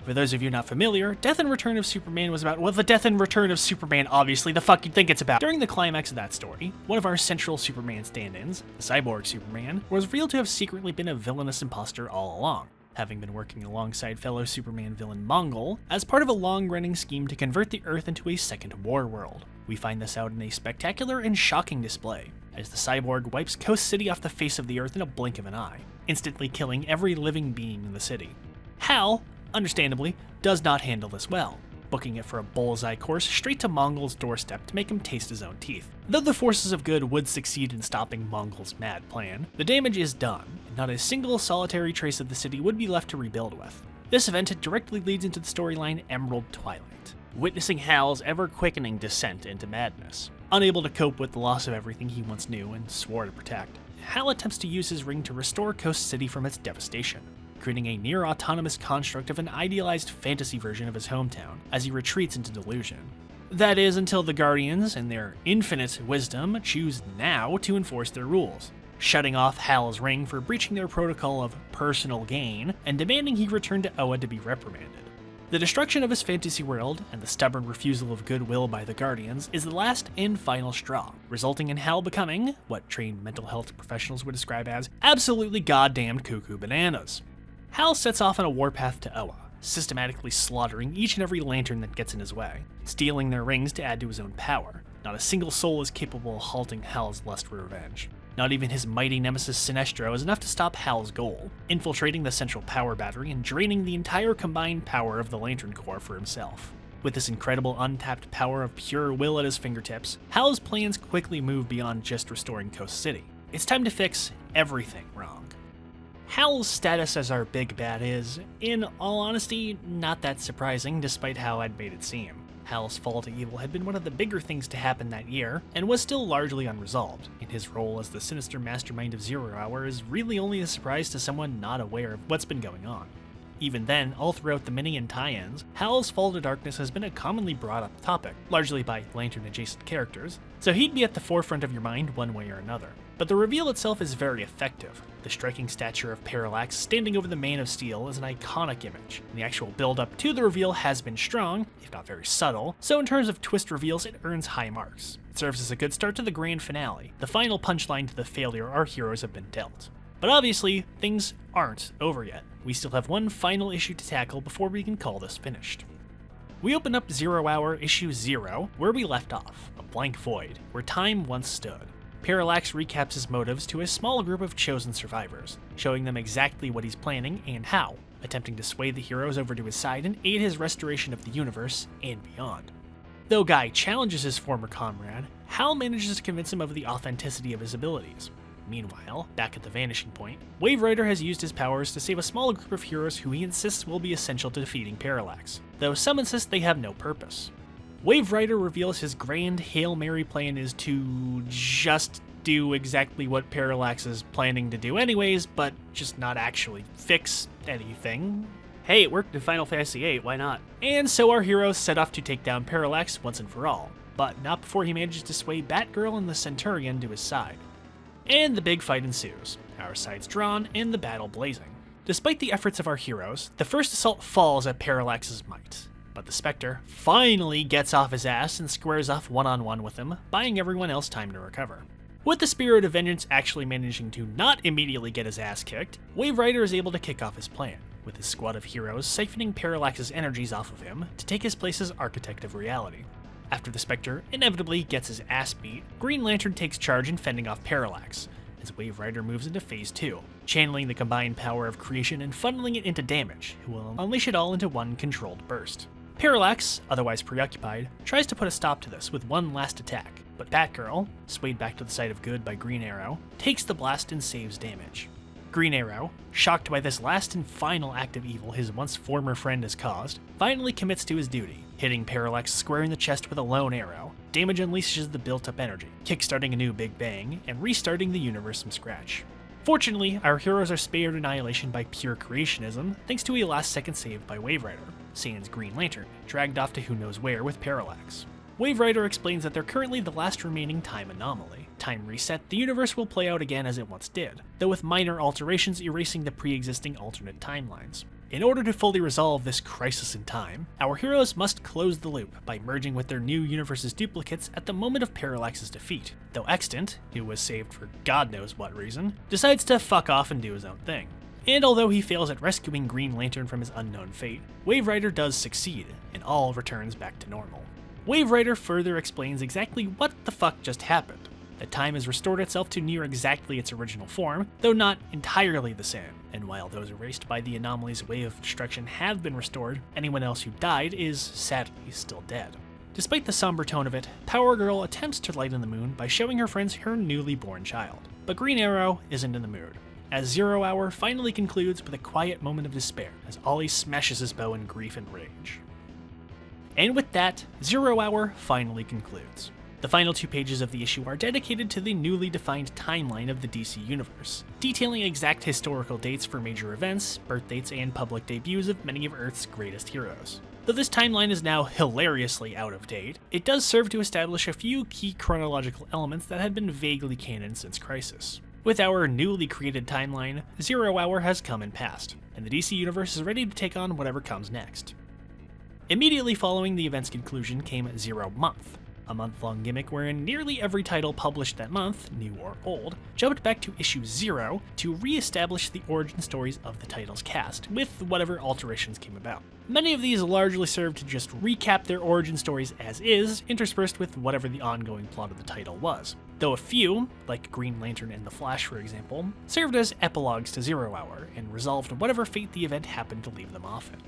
For those of you not familiar, Death and Return of Superman was about, well, the death and return of Superman, obviously, the fuck you'd think it's about. During the climax of that story, one of our central Superman stand-ins, the cyborg Superman, was revealed to have secretly been a villainous imposter all along, having been working alongside fellow Superman villain Mongol as part of a long-running scheme to convert the Earth into a second war world. We find this out in a spectacular and shocking display, as the cyborg wipes Coast City off the face of the Earth in a blink of an eye, instantly killing every living being in the city. Hal, understandably, does not handle this well, booking it for a bullseye course straight to Mongol's doorstep to make him taste his own teeth. Though the forces of good would succeed in stopping Mongol's mad plan, the damage is done, and not a single solitary trace of the city would be left to rebuild with. This event directly leads into the storyline Emerald Twilight, witnessing Hal's ever-quickening descent into madness. Unable to cope with the loss of everything he once knew and swore to protect, Hal attempts to use his ring to restore Coast City from its devastation, creating a near-autonomous construct of an idealized fantasy version of his hometown as he retreats into delusion. That is until the Guardians, in their infinite wisdom, choose now to enforce their rules, shutting off Hal's ring for breaching their protocol of personal gain and demanding he return to Oa to be reprimanded. The destruction of his fantasy world and the stubborn refusal of goodwill by the Guardians is the last and final straw, resulting in Hal becoming what trained mental health professionals would describe as absolutely goddamned cuckoo bananas. Hal sets off on a warpath to Oa, systematically slaughtering each and every lantern that gets in his way, stealing their rings to add to his own power. Not a single soul is capable of halting Hal's lust for revenge. Not even his mighty nemesis Sinestro is enough to stop Hal's goal, infiltrating the central power battery and draining the entire combined power of the Lantern Corps for himself. With this incredible untapped power of pure will at his fingertips, Hal's plans quickly move beyond just restoring Coast City. It's time to fix everything wrong. Hal's status as our big bad is, in all honesty, not that surprising despite how I'd made it seem. Hal's fall to evil had been one of the bigger things to happen that year, and was still largely unresolved, and his role as the sinister mastermind of 0 Hour is really only a surprise to someone not aware of what's been going on. Even then, all throughout the mini and tie-ins, Hal's fall to darkness has been a commonly brought up topic, largely by Lantern-adjacent characters, so he'd be at the forefront of your mind one way or another. But the reveal itself is very effective. The striking stature of Parallax standing over the Man of Steel is an iconic image, and the actual build-up to the reveal has been strong, if not very subtle, so in terms of twist reveals it earns high marks. It serves as a good start to the grand finale, the final punchline to the failure our heroes have been dealt. But obviously, things aren't over yet. We still have one final issue to tackle before we can call this finished. We open up 0 Hour issue 0, where we left off, a blank void, where time once stood. Parallax recaps his motives to a small group of chosen survivors, showing them exactly what he's planning and how, attempting to sway the heroes over to his side and aid his restoration of the universe and beyond. Though Guy challenges his former comrade, Hal manages to convince him of the authenticity of his abilities. Meanwhile, back at the Vanishing Point, Wave Rider has used his powers to save a small group of heroes who he insists will be essential to defeating Parallax, though some insist they have no purpose. Wave Rider reveals his grand Hail Mary plan is to just do exactly what Parallax is planning to do anyways, but just not actually fix anything. Hey, it worked in Final Fantasy VIII, why not? And so our heroes set off to take down Parallax once and for all, but not before he manages to sway Batgirl and the Centurion to his side. And the big fight ensues, our sides drawn, and the battle blazing. Despite the efforts of our heroes, the first assault falls at Parallax's might, but the Spectre finally gets off his ass and squares off one-on-one with him, buying everyone else time to recover. With the Spirit of Vengeance actually managing to not immediately get his ass kicked, Wave Rider is able to kick off his plan, with his squad of heroes siphoning Parallax's energies off of him to take his place as Architect of Reality. After the Spectre inevitably gets his ass beat, Green Lantern takes charge in fending off Parallax, as Wave Rider moves into Phase 2, channeling the combined power of creation and funneling it into Damage, who will unleash it all into one controlled burst. Parallax, otherwise preoccupied, tries to put a stop to this with one last attack, but Batgirl, swayed back to the side of good by Green Arrow, takes the blast and saves Damage. Green Arrow, shocked by this last and final act of evil his once former friend has caused, finally commits to his duty, hitting Parallax square in the chest with a lone arrow. Damage unleashes the built-up energy, kickstarting a new Big Bang, and restarting the universe from scratch. Fortunately, our heroes are spared annihilation by pure creationism, thanks to a last-second save by Wave Rider, sans Green Lantern, dragged off to who knows where with Parallax. Wave Rider explains that they're currently the last remaining time anomaly. Time reset, the universe will play out again as it once did, though with minor alterations erasing the pre-existing alternate timelines. In order to fully resolve this crisis in time, our heroes must close the loop by merging with their new universe's duplicates at the moment of Parallax's defeat, though Extant, who was saved for God knows what reason, decides to fuck off and do his own thing. And although he fails at rescuing Green Lantern from his unknown fate, Wave Rider does succeed, and all returns back to normal. Wave Rider further explains exactly what the fuck just happened, that time has restored itself to near exactly its original form, though not entirely the same, and while those erased by the anomaly's wave of destruction have been restored, anyone else who died is, sadly, still dead. Despite the somber tone of it, Power Girl attempts to lighten the mood by showing her friends her newly born child, but Green Arrow isn't in the mood, as 0 Hour finally concludes with a quiet moment of despair as Ollie smashes his bow in grief and rage. And with that, 0 Hour finally concludes. The final 2 pages of the issue are dedicated to the newly defined timeline of the DC Universe, detailing exact historical dates for major events, birth dates, and public debuts of many of Earth's greatest heroes. Though this timeline is now hilariously out of date, it does serve to establish a few key chronological elements that had been vaguely canon since Crisis. With our newly created timeline, 0 Hour has come and passed, and the DC Universe is ready to take on whatever comes next. Immediately following the event's conclusion came 0 Month, a month-long gimmick wherein nearly every title published that month, new or old, jumped back to issue 0 to re-establish the origin stories of the title's cast, with whatever alterations came about. Many of these largely served to just recap their origin stories as is, interspersed with whatever the ongoing plot of the title was, though a few, like Green Lantern and The Flash for example, served as epilogues to 0 Hour and resolved whatever fate the event happened to leave them off in.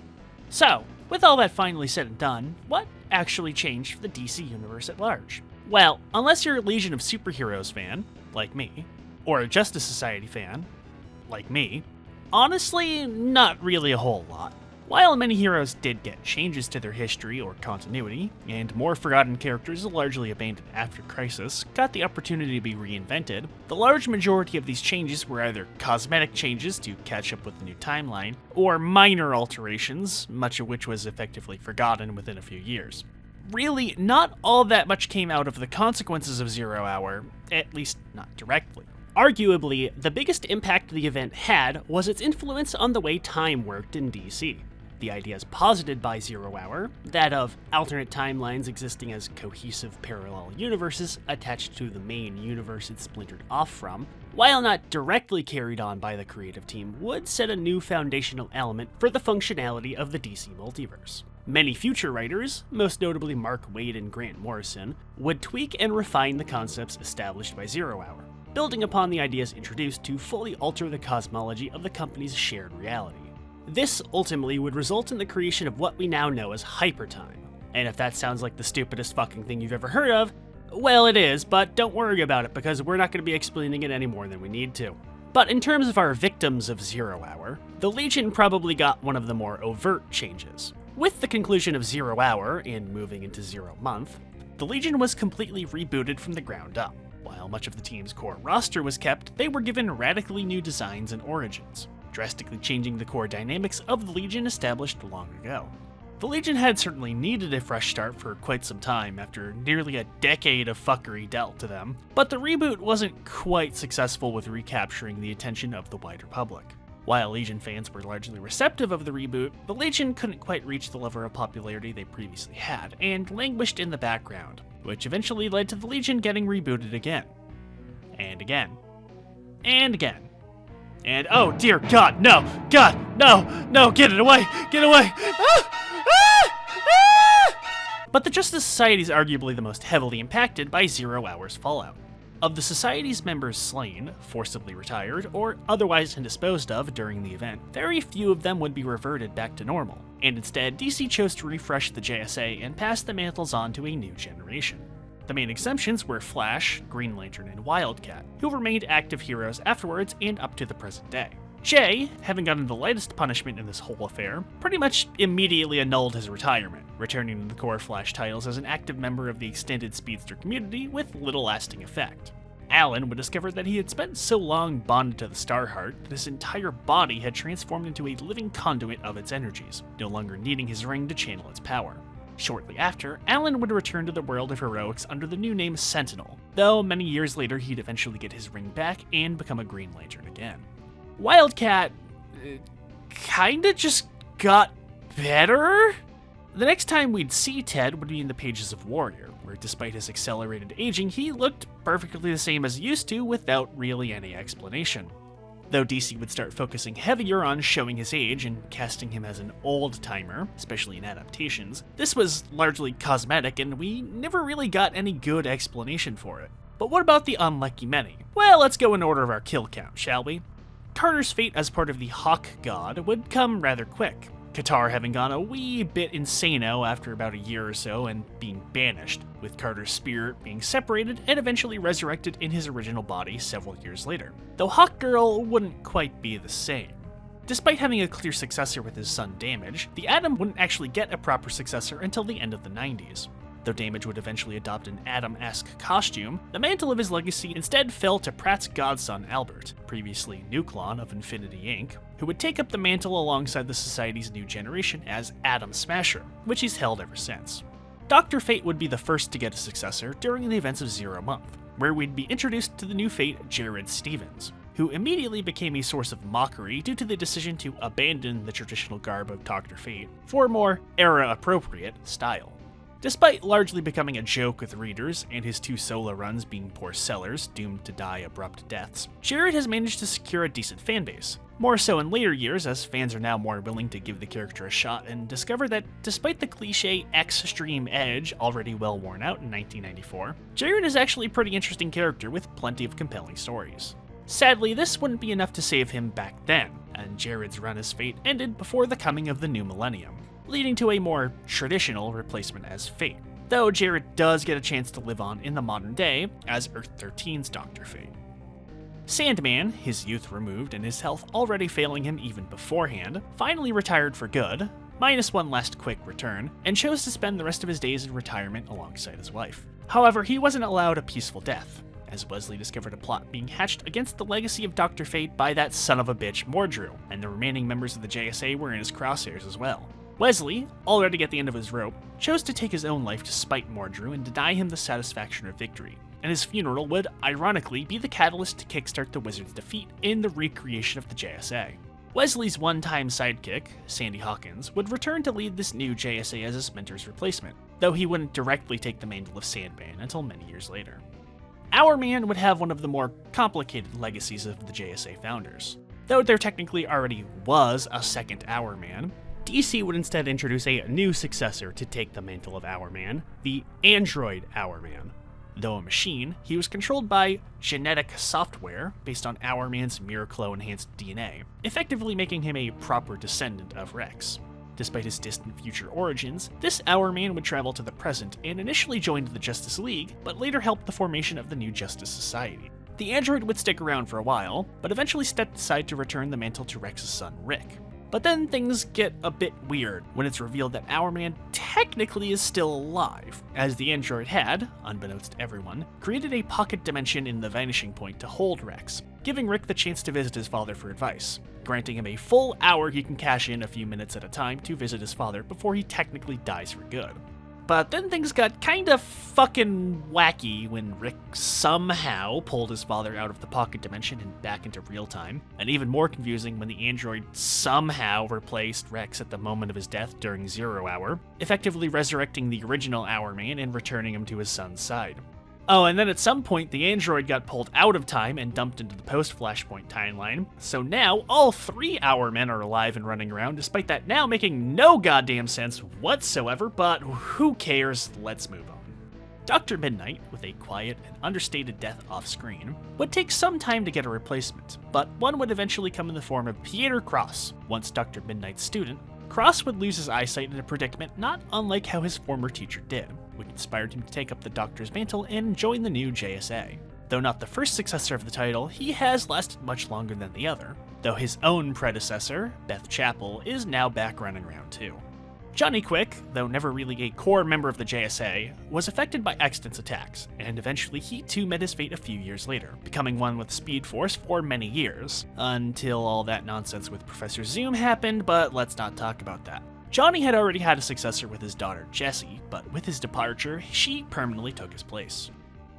So, with all that finally said and done, what actually changed for the DC Universe at large? Well, unless you're a Legion of Superheroes fan, like me, or a Justice Society fan, like me, honestly, not really a whole lot. While many heroes did get changes to their history or continuity, and more forgotten characters largely abandoned after Crisis got the opportunity to be reinvented, the large majority of these changes were either cosmetic changes to catch up with the new timeline, or minor alterations, much of which was effectively forgotten within a few years. Really, not all that much came out of the consequences of 0 Hour, at least not directly. Arguably, the biggest impact the event had was its influence on the way time worked in DC. The ideas posited by 0 Hour, that of alternate timelines existing as cohesive parallel universes attached to the main universe it splintered off from, while not directly carried on by the creative team, would set a new foundational element for the functionality of the DC multiverse. Many future writers, most notably Mark Waid and Grant Morrison, would tweak and refine the concepts established by 0 Hour, building upon the ideas introduced to fully alter the cosmology of the company's shared reality. This ultimately would result in the creation of what we now know as hypertime. And if that sounds like the stupidest fucking thing you've ever heard of, well, it is, but don't worry about it because we're not going to be explaining it any more than we need to. But in terms of our victims of 0 Hour, the Legion probably got one of the more overt changes. With the conclusion of 0 Hour and moving into 0 Month, the Legion was completely rebooted from the ground up. While much of the team's core roster was kept, they were given radically new designs and origins, drastically changing the core dynamics of the Legion established long ago. The Legion had certainly needed a fresh start for quite some time after nearly a decade of fuckery dealt to them, but the reboot wasn't quite successful with recapturing the attention of the wider public. While Legion fans were largely receptive of the reboot, the Legion couldn't quite reach the level of popularity they previously had, and languished in the background, which eventually led to the Legion getting rebooted again. And again. And again. And oh dear God, no! God, no! No, get it away! Get away! But the Justice Society is arguably the most heavily impacted by 0 Hour's fallout. Of the Society's members slain, forcibly retired, or otherwise indisposed of during the event, very few of them would be reverted back to normal, and instead DC chose to refresh the JSA and pass the mantles on to a new generation. The main exemptions were Flash, Green Lantern, and Wildcat, who remained active heroes afterwards and up to the present day. Jay, having gotten the lightest punishment in this whole affair, pretty much immediately annulled his retirement, returning to the core Flash titles as an active member of the extended Speedster community with little lasting effect. Alan would discover that he had spent so long bonded to the Starheart that his entire body had transformed into a living conduit of its energies, no longer needing his ring to channel its power. Shortly after, Alan would return to the world of heroics under the new name Sentinel, though many years later he'd eventually get his ring back and become a Green Lantern again. Wildcat kinda just got better? The next time we'd see Ted would be in the pages of Warrior, where despite his accelerated aging, he looked perfectly the same as he used to without really any explanation. Though DC would start focusing heavier on showing his age and casting him as an old-timer, especially in adaptations, this was largely cosmetic and we never really got any good explanation for it. But what about the unlucky many? Well, let's go in order of our kill count, shall we? Carter's fate as part of the Hawk God would come rather quick, Qatar having gone a wee bit insano after about a year or so and being banished, with Carter's spirit being separated and eventually resurrected in his original body several years later. Though Hawkgirl wouldn't quite be the same. Despite having a clear successor with his son Damage, the Atom wouldn't actually get a proper successor until the end of the 90s. Though Damage would eventually adopt an Atom-esque costume, the mantle of his legacy instead fell to Pratt's godson Albert, previously Nuklon of Infinity Inc., who would take up the mantle alongside the Society's new generation as Atom Smasher, which he's held ever since. Dr. Fate would be the first to get a successor during the events of Zero Month, where we'd be introduced to the new Fate Jared Stevens, who immediately became a source of mockery due to the decision to abandon the traditional garb of Dr. Fate for a more era-appropriate style. Despite largely becoming a joke with readers, and his 2 solo runs being poor sellers doomed to die abrupt deaths, Jared has managed to secure a decent fanbase. More so in later years, as fans are now more willing to give the character a shot and discover that despite the cliche extreme edge already well worn out in 1994, Jared is actually a pretty interesting character with plenty of compelling stories. Sadly, this wouldn't be enough to save him back then, and Jared's run as Fate ended before the coming of the new millennium, leading to a more traditional replacement as Fate, though Jared does get a chance to live on in the modern day as Earth 13's Dr. Fate. Sandman, his youth removed and his health already failing him even beforehand, finally retired for good, minus one last quick return, and chose to spend the rest of his days in retirement alongside his wife. However, he wasn't allowed a peaceful death, as Wesley discovered a plot being hatched against the legacy of Dr. Fate by that son of a bitch Mordru, and the remaining members of the JSA were in his crosshairs as well. Wesley, already at the end of his rope, chose to take his own life to spite Mordru and deny him the satisfaction of victory, and his funeral would, ironically, be the catalyst to kickstart the Wizard's defeat in the recreation of the JSA. Wesley's one-time sidekick, Sandy Hawkins, would return to lead this new JSA as his mentor's replacement, though he wouldn't directly take the mantle of Sandman until many years later. Hourman would have one of the more complicated legacies of the JSA founders. Though there technically already was a second Hourman, DC would instead introduce a new successor to take the mantle of Hourman, the Android Hourman. Though a machine, he was controlled by genetic software based on Hourman's Miraclo-enhanced DNA, effectively making him a proper descendant of Rex. Despite his distant future origins, this Hourman would travel to the present and initially joined the Justice League, but later helped the formation of the new Justice Society. The android would stick around for a while, but eventually stepped aside to return the mantle to Rex's son Rick. But then things get a bit weird when it's revealed that Hourman technically is still alive, as the android had, unbeknownst to everyone, created a pocket dimension in the Vanishing Point to hold Rex, giving Rick the chance to visit his father for advice, granting him a full hour he can cash in a few minutes at a time to visit his father before he technically dies for good. But then things got kinda fucking wacky when Rick somehow pulled his father out of the pocket dimension and back into real time, and even more confusing when the android somehow replaced Rex at the moment of his death during 0 Hour, effectively resurrecting the original Hourman and returning him to his son's side. Oh, and then at some point, the android got pulled out of time and dumped into the post-Flashpoint timeline, so now all 3 Hourmen are alive and running around, despite that now making no goddamn sense whatsoever, but who cares, let's move on. Dr. Midnight, with a quiet and understated death off-screen, would take some time to get a replacement, but one would eventually come in the form of Peter Cross, once Dr. Midnight's student. Cross would lose his eyesight in a predicament not unlike how his former teacher did, which inspired him to take up the Doctor's mantle and join the new JSA. Though not the first successor of the title, he has lasted much longer than the other, though his own predecessor, Beth Chapel, is now back running around too. Johnny Quick, though never really a core member of the JSA, was affected by Extant's attacks, and eventually he too met his fate a few years later, becoming one with Speed Force for many years, until all that nonsense with Professor Zoom happened, but let's not talk about that. Johnny had already had a successor with his daughter Jessie, but with his departure, she permanently took his place.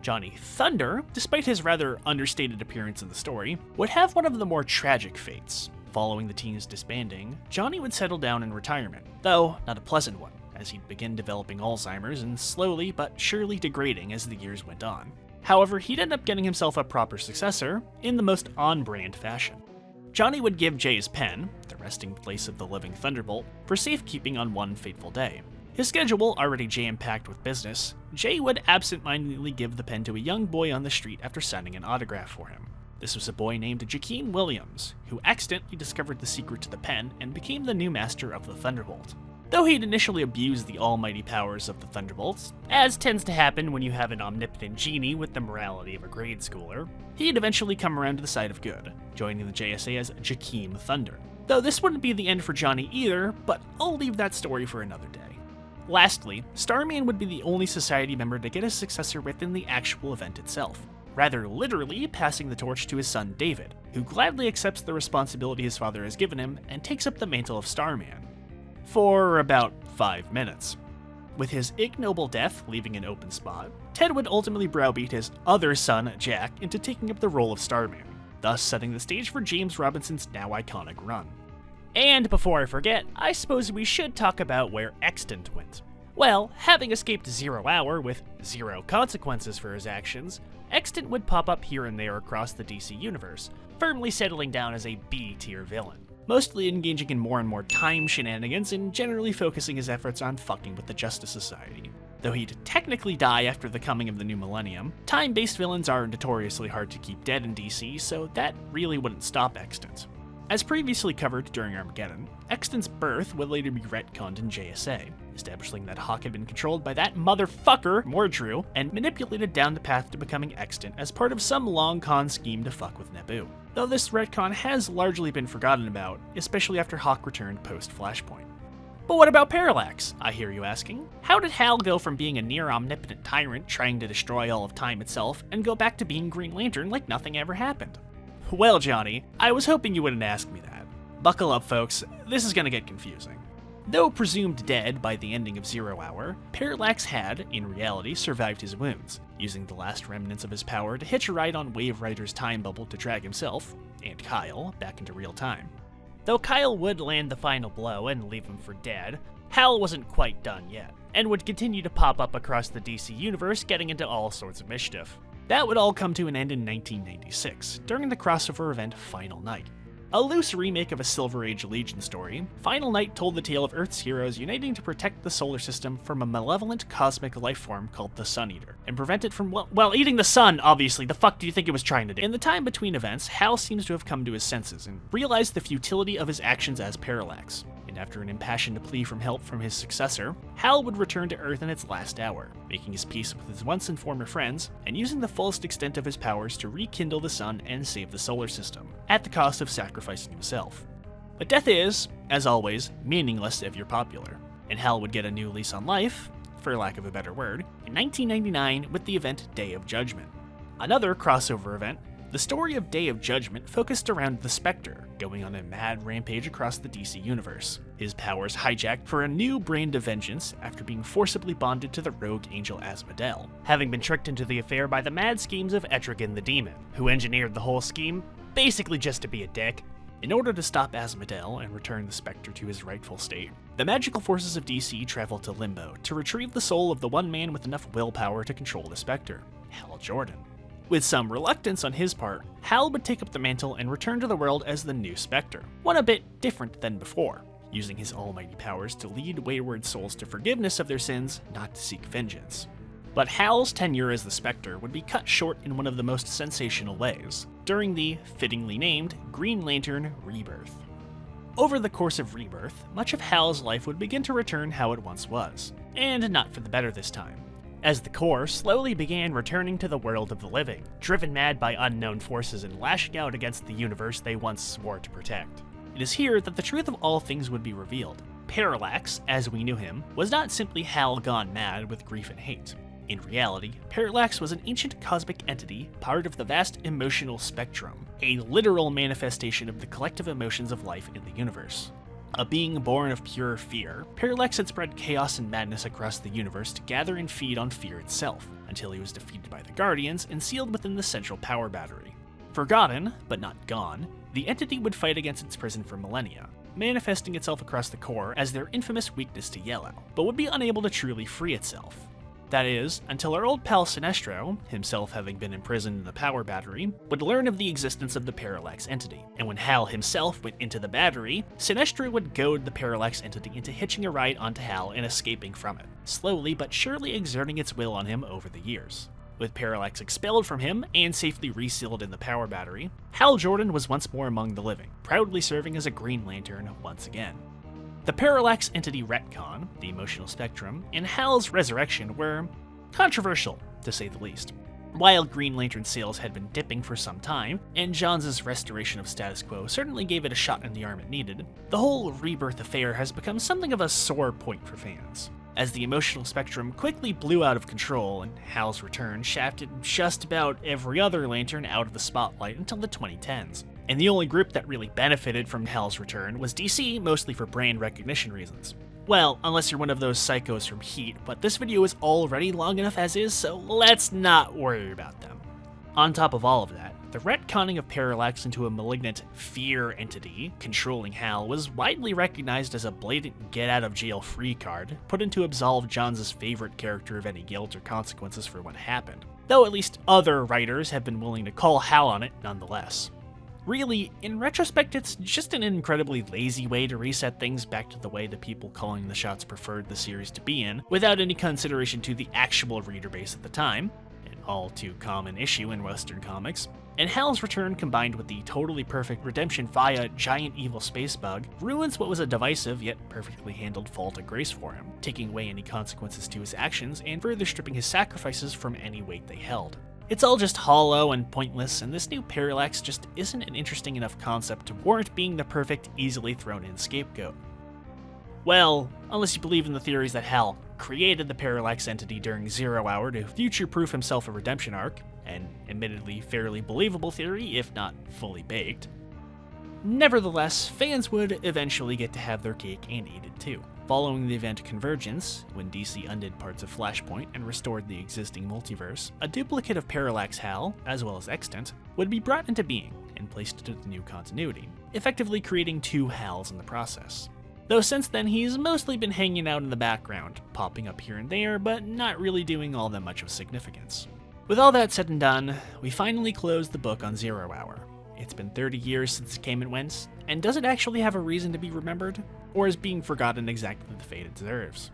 Johnny Thunder, despite his rather understated appearance in the story, would have one of the more tragic fates. Following the team's disbanding, Johnny would settle down in retirement, though not a pleasant one, as he'd begin developing Alzheimer's and slowly but surely degrading as the years went on. However, he'd end up getting himself a proper successor in the most on-brand fashion. Johnny would give Jay his pen, the resting place of the living Thunderbolt, for safekeeping on one fateful day. His schedule already jam-packed with business, Jay would absent-mindedly give the pen to a young boy on the street after signing an autograph for him. This was a boy named Jakeem Williams, who accidentally discovered the secret to the pen and became the new master of the Thunderbolt. Though he'd initially abused the almighty powers of the Thunderbolts, as tends to happen when you have an omnipotent genie with the morality of a grade schooler, he'd eventually come around to the side of good, joining the JSA as Jakeem Thunder. Though this wouldn't be the end for Johnny either, but I'll leave that story for another day. Lastly, Starman would be the only Society member to get a successor within the actual event itself, rather literally passing the torch to his son David, who gladly accepts the responsibility his father has given him and takes up the mantle of Starman. For about 5 minutes. With his ignoble death leaving an open spot, Ted would ultimately browbeat his other son, Jack, into taking up the role of Starman, thus setting the stage for James Robinson's now iconic run. And before I forget, I suppose we should talk about where Extant went. Well, having escaped 0 Hour with 0 consequences for his actions, Extant would pop up here and there across the DC universe, firmly settling down as a B-tier villain, mostly engaging in more and more time shenanigans and generally focusing his efforts on fucking with the Justice Society. Though he'd technically die after the coming of the new millennium, time-based villains are notoriously hard to keep dead in DC, so that really wouldn't stop Extant. As previously covered during Armageddon, Extant's birth would later be retconned in JSA, establishing that Hawk had been controlled by that motherfucker, Mordru, and manipulated down the path to becoming Extant as part of some long con scheme to fuck with Naboo. Though this retcon has largely been forgotten about, especially after Hawk returned post-Flashpoint. But what about Parallax, I hear you asking? How did Hal go from being a near-omnipotent tyrant trying to destroy all of time itself and go back to being Green Lantern like nothing ever happened? Well, Johnny, I was hoping you wouldn't ask me that. Buckle up, folks, this is gonna get confusing. Though presumed dead by the ending of 0 Hour, Parallax had, in reality, survived his wounds, using the last remnants of his power to hitch a ride on Wave Rider's time bubble to drag himself, and Kyle, back into real time. Though Kyle would land the final blow and leave him for dead, Hal wasn't quite done yet, and would continue to pop up across the DC universe, getting into all sorts of mischief. That would all come to an end in 1996, during the crossover event Final Night. A loose remake of a Silver Age Legion story, Final Night told the tale of Earth's heroes uniting to protect the solar system from a malevolent cosmic lifeform called the Sun Eater, and prevent it from, well, eating the sun, obviously. The fuck do you think it was trying to do? In the time between events, Hal seems to have come to his senses and realized the futility of his actions as Parallax. And after an impassioned plea for help from his successor, Hal would return to Earth in its last hour, making his peace with his once and former friends, and using the fullest extent of his powers to rekindle the sun and save the solar system, at the cost of sacrificing himself. But death is, as always, meaningless if you're popular. And Hal would get a new lease on life, for lack of a better word, in 1999 with the event Day of Judgment. Another crossover event, the story of Day of Judgment focused around the Spectre, going on a mad rampage across the DC universe. His powers hijacked for a new brand of vengeance after being forcibly bonded to the rogue angel Asmodel, having been tricked into the affair by the mad schemes of Etrigan the Demon, who engineered the whole scheme basically just to be a dick. In order to stop Asmodel and return the Spectre to his rightful state, the magical forces of DC travel to Limbo to retrieve the soul of the one man with enough willpower to control the Spectre, Hal Jordan. With some reluctance on his part, Hal would take up the mantle and return to the world as the new Spectre, one a bit different than before, using his almighty powers to lead wayward souls to forgiveness of their sins, not to seek vengeance. But Hal's tenure as the Spectre would be cut short in one of the most sensational ways, during the fittingly named Green Lantern Rebirth. Over the course of Rebirth, much of Hal's life would begin to return how it once was, and not for the better this time, as the Corps slowly began returning to the world of the living, driven mad by unknown forces and lashing out against the universe they once swore to protect. It is here that the truth of all things would be revealed. Parallax, as we knew him, was not simply Hal gone mad with grief and hate. In reality, Parallax was an ancient cosmic entity, part of the vast emotional spectrum, a literal manifestation of the collective emotions of life in the universe. A being born of pure fear, Parallax had spread chaos and madness across the universe to gather and feed on fear itself, until he was defeated by the Guardians and sealed within the central power battery. Forgotten, but not gone, the entity would fight against its prison for millennia, manifesting itself across the Corps as their infamous weakness to yellow, but would be unable to truly free itself. That is, until our old pal Sinestro, himself having been imprisoned in the power battery, would learn of the existence of the Parallax entity. And when Hal himself went into the battery, Sinestro would goad the Parallax entity into hitching a ride onto Hal and escaping from it, slowly but surely exerting its will on him over the years. With Parallax expelled from him and safely resealed in the power battery, Hal Jordan was once more among the living, proudly serving as a Green Lantern once again. The Parallax entity retcon, the emotional spectrum, and Hal's resurrection were controversial, to say the least. While Green Lantern sales had been dipping for some time, and Johns' restoration of status quo certainly gave it a shot in the arm it needed, the whole Rebirth affair has become something of a sore point for fans, as the emotional spectrum quickly blew out of control and Hal's return shafted just about every other Lantern out of the spotlight until the 2010s. And the only group that really benefited from Hal's return was DC, mostly for brand recognition reasons. Well, unless you're one of those psychos from Heat, but this video is already long enough as is, so let's not worry about them. On top of all of that, the retconning of Parallax into a malignant fear entity controlling Hal was widely recognized as a blatant get-out-of-jail-free card, put in to absolve Johns' favorite character of any guilt or consequences for what happened, though at least other writers have been willing to call Hal on it nonetheless. Really, in retrospect, it's just an incredibly lazy way to reset things back to the way the people calling the shots preferred the series to be in, without any consideration to the actual reader base at the time, an all too common issue in Western comics. And Hal's return combined with the totally perfect redemption via giant evil space bug ruins what was a divisive yet perfectly handled fall to grace for him, taking away any consequences to his actions and further stripping his sacrifices from any weight they held. It's all just hollow and pointless, and this new Parallax just isn't an interesting enough concept to warrant being the perfect, easily thrown in scapegoat. Well, unless you believe in the theories that Hal created the Parallax entity during 0 Hour to future-proof himself a redemption arc, an admittedly fairly believable theory, if not fully baked. Nevertheless, fans would eventually get to have their cake and eat it too. Following the event Convergence, when DC undid parts of Flashpoint and restored the existing multiverse, a duplicate of Parallax Hal, as well as Extant, would be brought into being and placed into the new continuity, effectively creating 2 Hals in the process. Though since then he's mostly been hanging out in the background, popping up here and there, but not really doing all that much of significance. With all that said and done, we finally closed the book on 0 Hour. It's been 30 years since it came and went, and does it actually have a reason to be remembered? Or is being forgotten exactly the fate it deserves?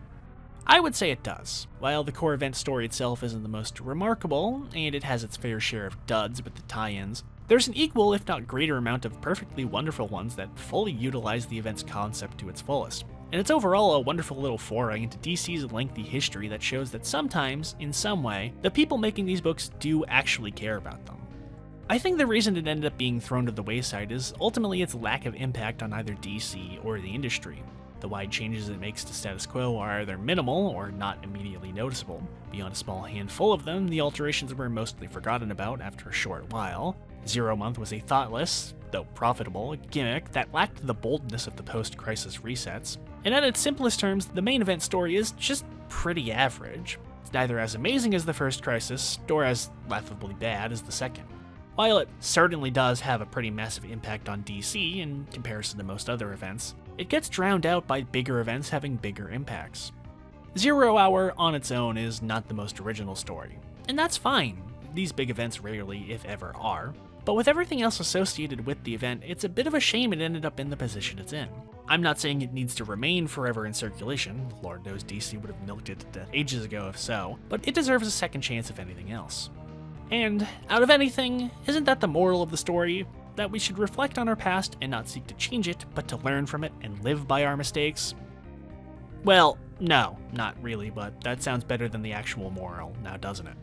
I would say it does. While the core event story itself isn't the most remarkable, and it has its fair share of duds with the tie-ins, there's an equal if not greater amount of perfectly wonderful ones that fully utilize the event's concept to its fullest. And it's overall a wonderful little foray into DC's lengthy history that shows that sometimes, in some way, the people making these books do actually care about them. I think the reason it ended up being thrown to the wayside is ultimately its lack of impact on either DC or the industry. The wide changes it makes to status quo are either minimal or not immediately noticeable. Beyond a small handful of them, the alterations were mostly forgotten about after a short while. Zero Month was a thoughtless, though profitable, gimmick that lacked the boldness of the post-crisis resets. And at its simplest terms, the main event story is just pretty average. It's neither as amazing as the first Crisis, nor as laughably bad as the second. While it certainly does have a pretty massive impact on DC in comparison to most other events, it gets drowned out by bigger events having bigger impacts. Zero Hour on its own is not the most original story, and that's fine. These big events rarely, if ever, are. But with everything else associated with the event, it's a bit of a shame it ended up in the position it's in. I'm not saying it needs to remain forever in circulation, Lord knows DC would have milked it to death ages ago if so, but it deserves a second chance if anything else. And, out of anything, isn't that the moral of the story? That we should reflect on our past and not seek to change it, but to learn from it and live by our mistakes? Well, no, not really, but that sounds better than the actual moral, now doesn't it?